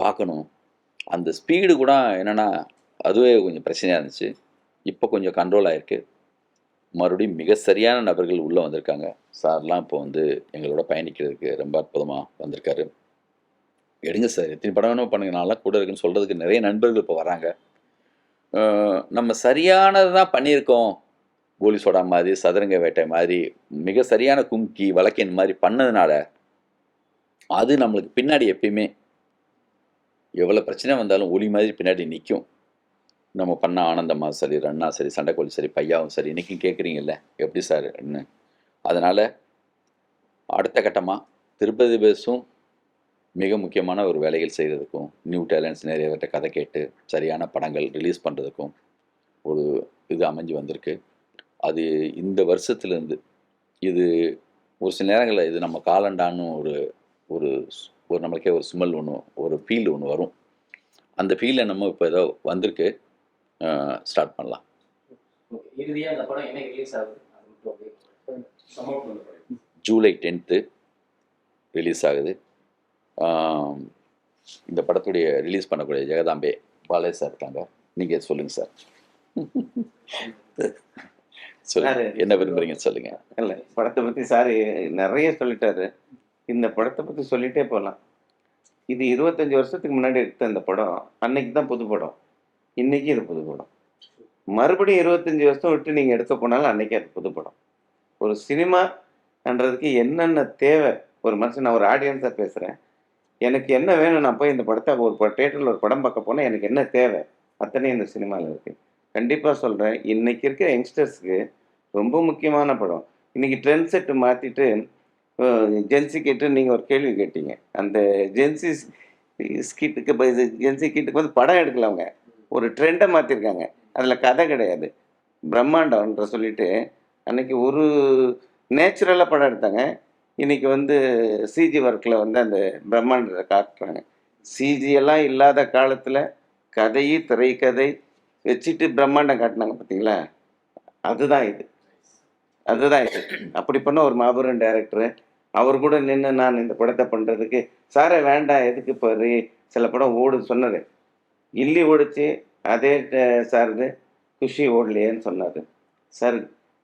பார்க்கணும். அந்த ஸ்பீடு கூட என்னென்னா அதுவே கொஞ்சம் பிரச்சனையாக இருந்துச்சு. இப்போ கொஞ்சம் கண்ட்ரோல் ஆகிருக்கு. மறுபடியும் மிக சரியான நபர்கள் உள்ளே வந்திருக்காங்க. சார்லாம் இப்போ வந்து எங்களோட பயணிக்கிறதுக்கு ரொம்ப அற்புதமாக வந்திருக்காரு. எடுங்க சார், எத்தனை படம் வேணும் பண்ணுங்க, நான்லாம் கூட இருக்குன்னு சொல்கிறதுக்கு நிறைய நண்பர்கள் இப்போ வராங்க. நம்ம சரியானது தான் பண்ணியிருக்கோம். கோலி சோடா மாதிரி, சதுரங்க வேட்டை மாதிரி, மிக சரியான கும்கி வழக்கேன் மாதிரி பண்ணதுனால அது நம்மளுக்கு பின்னாடி எப்பயுமே எவ்வளோ பிரச்சனை வந்தாலும் ஒளி மாதிரி பின்னாடி நிற்கும். நம்ம பண்ண ஆனந்தமா சரி, ரன்னா சரி, சண்டைக்கோழி சரி, பையாவும் சரி, இன்றைக்கும் கேட்குறீங்கல்ல எப்படி சார் என்ன. அதனால் அடுத்த கட்டமாக திருப்பதி பேஸும் மிக முக்கியமான ஒரு வேலைகள் செய்கிறதுக்கும், நியூ டேலண்ட்ஸ் நிறைய பேர்ட்ட கதை கேட்டு சரியான படங்கள் ரிலீஸ் பண்ணுறதுக்கும் ஒரு இது அமைஞ்சு வந்திருக்கு. அது இந்த வருஷத்துலேருந்து இது ஒரு சில நேரங்களில் இது நம்ம காலண்டான்னு ஒரு ஒரு ஒரு நம்மளுக்கே ஒரு ஸ்மெல் ஒன்று, ஒரு ஃபீல் ஒன்று வரும். அந்த ஃபீலை நம்ம இப்போ ஏதோ வந்திருக்கு, ஸ்டார்ட் பண்ணலாம். இறுதியாக அந்த படம் என்ன ரிலீஸ் ஆகுது அது மட்டும் அப்படியே சமூகம் அந்த படம் ஜூலை 10th ரிலீஸ் ஆகுது. இந்த படத்துடைய ரிலீஸ் பண்ணக்கூடிய ஜெகதாம்பே பாலே சார் இருக்காங்க. நீங்கள் சொல்லுங்கள் சார். சொல்லுங்க, என்ன விரும்புறீங்க சொல்லுங்க. இல்லை, படத்தை பற்றி சார் நிறைய சொல்லிட்டாரு. இந்த படத்தை பற்றி சொல்லிட்டே போகலாம். இது 25 வருஷத்துக்கு முன்னாடி எடுத்த இந்த படம் அன்னைக்கு தான் புது படம், இன்னைக்கு இது புது படம். மறுபடியும் 25 வருஷம் விட்டு நீங்கள் எடுக்க போனாலும் அன்னைக்கு அது புது படம். ஒரு சினிமான்றதுக்கு என்னென்ன தேவை, ஒரு மனுஷன், நான் ஒரு ஆடியன்ஸாக பேசுகிறேன், எனக்கு என்ன வேணும், நான் போய் இந்த படத்தை ஒரு தேட்டரில் ஒரு படம் பார்க்க போனால் எனக்கு என்ன தேவை, அத்தனையும் இந்த சினிமாவில் இருக்குது. கண்டிப்பாக சொல்கிறேன், இன்னைக்கு இருக்கிற யங்ஸ்டர்ஸ்க்கு ரொம்ப முக்கியமான படம். இன்னைக்கு ட்ரெண்ட் செட்டு மாற்றிட்டு ஜென்சி கிட்டு நீங்கள் ஒரு கேள்வி கேட்டீங்க. அந்த ஜென்சி ஸ்கிட்டுக்கு ஜென்சி கிட்டுக்கு வந்து படம் எடுக்கலவங்க, ஒரு ட்ரெண்டை மாற்றிருக்காங்க. அதில் கதை கிடையாது, பிரம்மாண்டம்ன்ற சொல்லிட்டு அன்னைக்கு ஒரு நேச்சுரலாக படம் எடுத்தாங்க. இன்னைக்கு வந்து சிஜி ஒர்க்கில் வந்து அந்த பிரம்மாண்டத்தை காட்டுறாங்க. சிஜி எல்லாம் இல்லாத காலத்தில் கதையும் திரைக்கதை வச்சுட்டு பிரம்மாண்டம் காட்டினாங்க பார்த்தீங்களா, அதுதான் இது. அப்படி பண்ண ஒரு மாபெரும் டைரக்டரு. அவர் கூட நின்று நான் இந்த படத்தை பண்ணுறதுக்கு, சாரே வேண்டாம், எதுக்கு இப்போ சில படம் ஓடுது சொன்னார். கில்லி ஓடிச்சு, அதே சார் இது குஷி ஓடலையேன்னு சொன்னார். சார்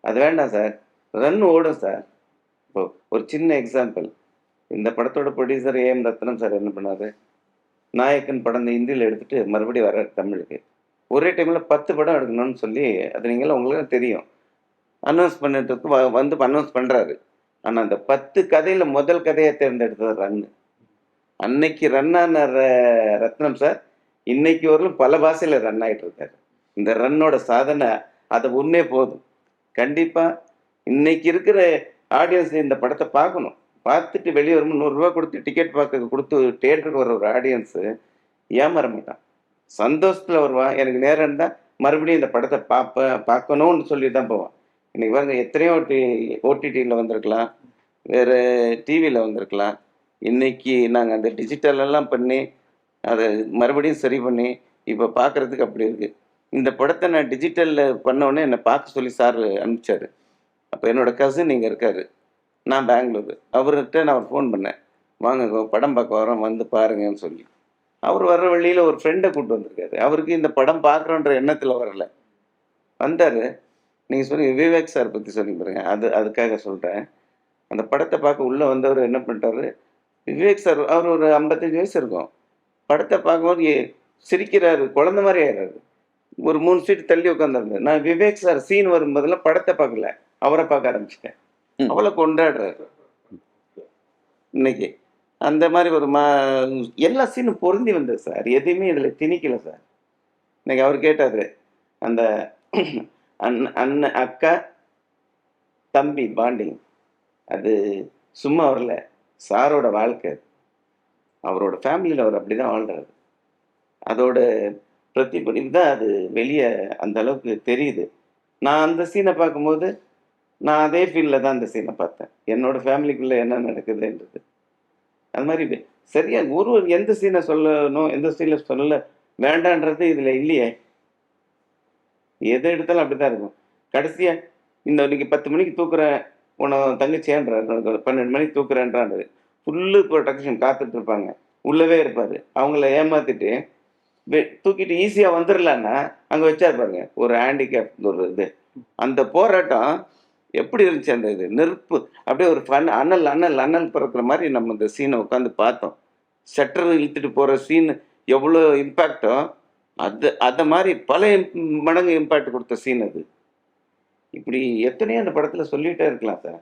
அது வேண்டாம் சார், ரன் ஓடும் சார். இப்போ ஒரு சின்ன எக்ஸாம்பிள், இந்த படத்தோட ப்ரொடியூசர் ஏஎம் ரத்னம் சார் என்ன பண்ணார், நாயக்கன் படம் ஹிந்தியில் எடுத்துகிட்டு மறுபடியும் வர தமிழுக்கு ஒரே டைமில் 10 படம் எடுக்கணும்னு சொல்லி, அது நீங்களாம் உங்களுக்கு தெரியும், அனௌன்ஸ் பண்ணிட்டு வந்து அனௌன்ஸ் பண்ணுறாரு. ஆனால் அந்த 10 கதையில் முதல் கதையை தேர்ந்தெடுத்தது ரன்னு. அன்னைக்கு ரன்னான ரத்னம் சார் இன்னைக்கு வரலும் பல பாஷையில் ரன் ஆகிட்டு இருக்காரு. இந்த ரன்னோட சாதனை அதை ஒன்றே போதும். கண்டிப்பாக இன்னைக்கு இருக்கிற ஆடியன்ஸ் இந்த படத்தை பார்க்கணும். பார்த்துட்டு வெளியே வரும்போது 100 ரூபா கொடுத்து டிக்கெட் பார்க்க கொடுத்து தேட்டருக்கு வர ஒரு ஆடியன்ஸு ஏமாற மாட்டான், சந்தோஷத்தில் வருவான். எனக்கு நேரம் இருந்தால் மறுபடியும் இந்த படத்தை பார்க்கணும்னு சொல்லி தான் போவான். இன்றைக்கி பாருங்க, எத்தனையோ ஓடிடியில் வந்திருக்கலாம், வேறு டிவியில் வந்திருக்கலாம். இன்றைக்கி நாங்கள் அந்த டிஜிட்டலெல்லாம் பண்ணி அதை மறுபடியும் சரி பண்ணி இப்போ பார்க்குறதுக்கு அப்படி இருக்குது. இந்த படத்தை நான் டிஜிட்டலில் பண்ணோடனே என்னை பார்க்க சொல்லி சார் அனுப்பிச்சார். அப்போ என்னோடய கசின் இங்கே இருக்கார், நான் பெங்களூர். அவர்கிட்ட நான் ஃபோன் பண்ணேன், வாங்க படம் பார்க்க வரோம், வந்து பாருங்கன்னு சொல்லி. அவர் வர்ற வழியில் ஒரு ஃப்ரெண்டை கூப்பிட்டு வந்திருக்காரு. அவருக்கு இந்த படம் பார்க்குறோன்ற எண்ணத்தில் வரலை, வந்தார். நீங்கள் சொன்னீங்க விவேக் சார் பற்றி சொன்னீங்க பாருங்க, அதுக்காக சொல்கிறேன். அந்த படத்தை பார்க்க உள்ளே வந்தவர் என்ன பண்ணிட்டாரு, விவேக் சார் அவர் ஒரு 55 வயசு இருக்கும், படத்தை பார்க்கும்போது சிரிக்கிறாரு, குழந்த மாதிரி ஆயிடுறாரு. ஒரு 3 சீட் தள்ளி உட்காந்துருந்தேன். நான் விவேக் சார் சீன் வரும்போதெல்லாம் படத்தை பார்க்கல, அவரை பார்க்க ஆரம்பிச்சிட்டேன். அவ்வளோ கொண்டாடுறாரு. இன்னைக்கு அந்த மாதிரி ஒரு எல்லா சீனும் பொருந்தி வந்தது சார், எதுவுமே இதில் திணிக்கல சார். இன்னைக்கு அவர் கேட்டார், அந்த அண்ணன் அக்கா தம்பி பாண்டிங் அது சும்மா வரல, சாரோட வாழ்க்கை, அவரோட ஃபேமிலியில் அவர் அப்படி தான் வாழ்கிறாரு. அதோட பிரதிபலிப்பு தான் அது வெளியே அந்த அளவுக்கு தெரியுது. நான் அந்த சீனை பார்க்கும்போது நான் அதே ஃபீல்டில் தான் அந்த சீனை பார்த்தேன், என்னோடய ஃபேமிலிக்குள்ளே என்ன நடக்குதுன்றது. அது மாதிரி சரியாக ஒரு எந்த சீனை சொல்லணும், எந்த சீனை சொல்ல வேண்டான்றது இதில் இல்லையே. எதை எடுத்தாலும் அப்படி தான் இருக்கும். கடைசியாக இந்த இன்னைக்கு 10 மணிக்கு தூக்குறேன் உன்னை தங்கச்சியான்றாரு, 12 மணிக்கு தூக்குறேன்றாரு. ஃபுல்லு ப்ரொடக்ஷன் காத்துட்டு இருப்பாங்க, உள்ளவே இருப்பார். அவங்கள ஏமாற்றிட்டு தூக்கிட்டு ஈஸியாக வந்துடலான்னா அங்கே வச்சா இருப்பாருங்க ஒரு ஹேண்டிகேப் ஒரு இது. அந்த போராட்டம் எப்படி இருந்துச்சு, அந்த இது நெருப்பு அப்படியே ஒரு அண்ணல் பிறக்கிற மாதிரி நம்ம இந்த சீனை உட்காந்து பார்த்தோம். ஷட்டர் இழுத்துட்டு போகிற சீன் எவ்வளோ இம்பேக்டோ அதை மாதிரி பல மடங்கு இம்பேக்ட் கொடுத்த சீன் அது. இப்படி எத்தனையோ அந்த படத்தில் சொல்லிகிட்டே இருக்கலாம் சார்.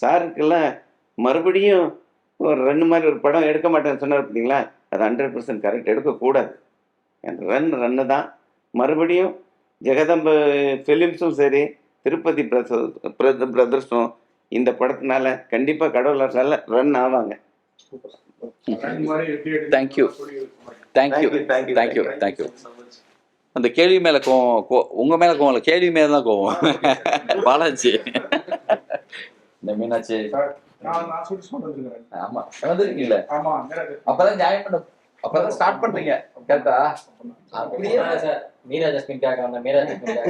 சாருக்கெல்லாம் மறுபடியும் ஒரு ரன் மாதிரி ஒரு படம் எடுக்க மாட்டேன்னு சொன்னார் பார்த்தீங்களா, அது 100% கரெக்ட், எடுக்கக்கூடாது. ரன்னு தான். மறுபடியும் ஜெகதம்ப ஃபிலிம்ஸும் சரி, திருப்பதி பிரதர்ஸும் இந்த படத்தினால கண்டிப்பாக கடவுளால் ரன் ஆவாங்க. ரன் மாதிரி எப்படி எடுத்து Thank you. சொல்லி வச்சு. Thank you thank you thank you. அந்த கேள்வி மேலே கோவம் உங்கள் மேலே கோவம் இல்லை, கேள்வி மேலே தான் கோவம். பாலாஜி இந்த மீனாட்சி நான் சொல்லி சொல்றேன். ஆமாம் வந்துருக்கீங்களே, ஆமா நேரா அப்பதான் ஜாயின் பண்ண அப்பதான் ஸ்டார்ட் பண்றீங்க கேட்டா அப்படியே சார் மீரா ஜஸ்மின்காக வந்த மீரா ஜஸ்மின்காக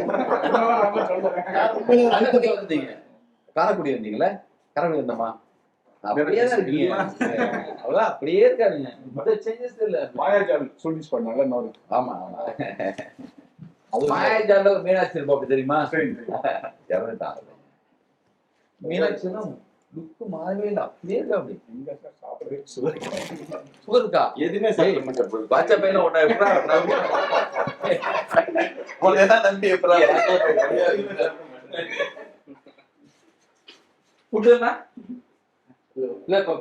சொல்றேன். வந்தீங்க, காரைக்குடி வந்தீங்களே, காரைக்குடி வந்தோமா அப்படியே தான் இருக்கீங்க. அவ்வளோ அப்படியே இருக்காருங்க, சேஞ்சஸ் இல்லை. மாயாஜால் சொல்லிஸ் பண்ணால நான் ஆமா ஆமா, அது மாயாஜால ஒரு மீனாட்சி இருப்போம் அப்படி தெரியுமா? சரி இறந்துட்டாங்க. மீனாட்சி தான் லுக்கு மாறவே இல்லை, அப்படியே இருக்கா. அப்படி எங்க சார் சாப்பிடுறது சுகர் சுகர் இருக்கா? எதுவுமே சாப்பிட மாட்டேன். பாச்சா பையனை ஒன்றா நம்பி எப்படா ஃபுட்டுன்னா இல்லை இப்போ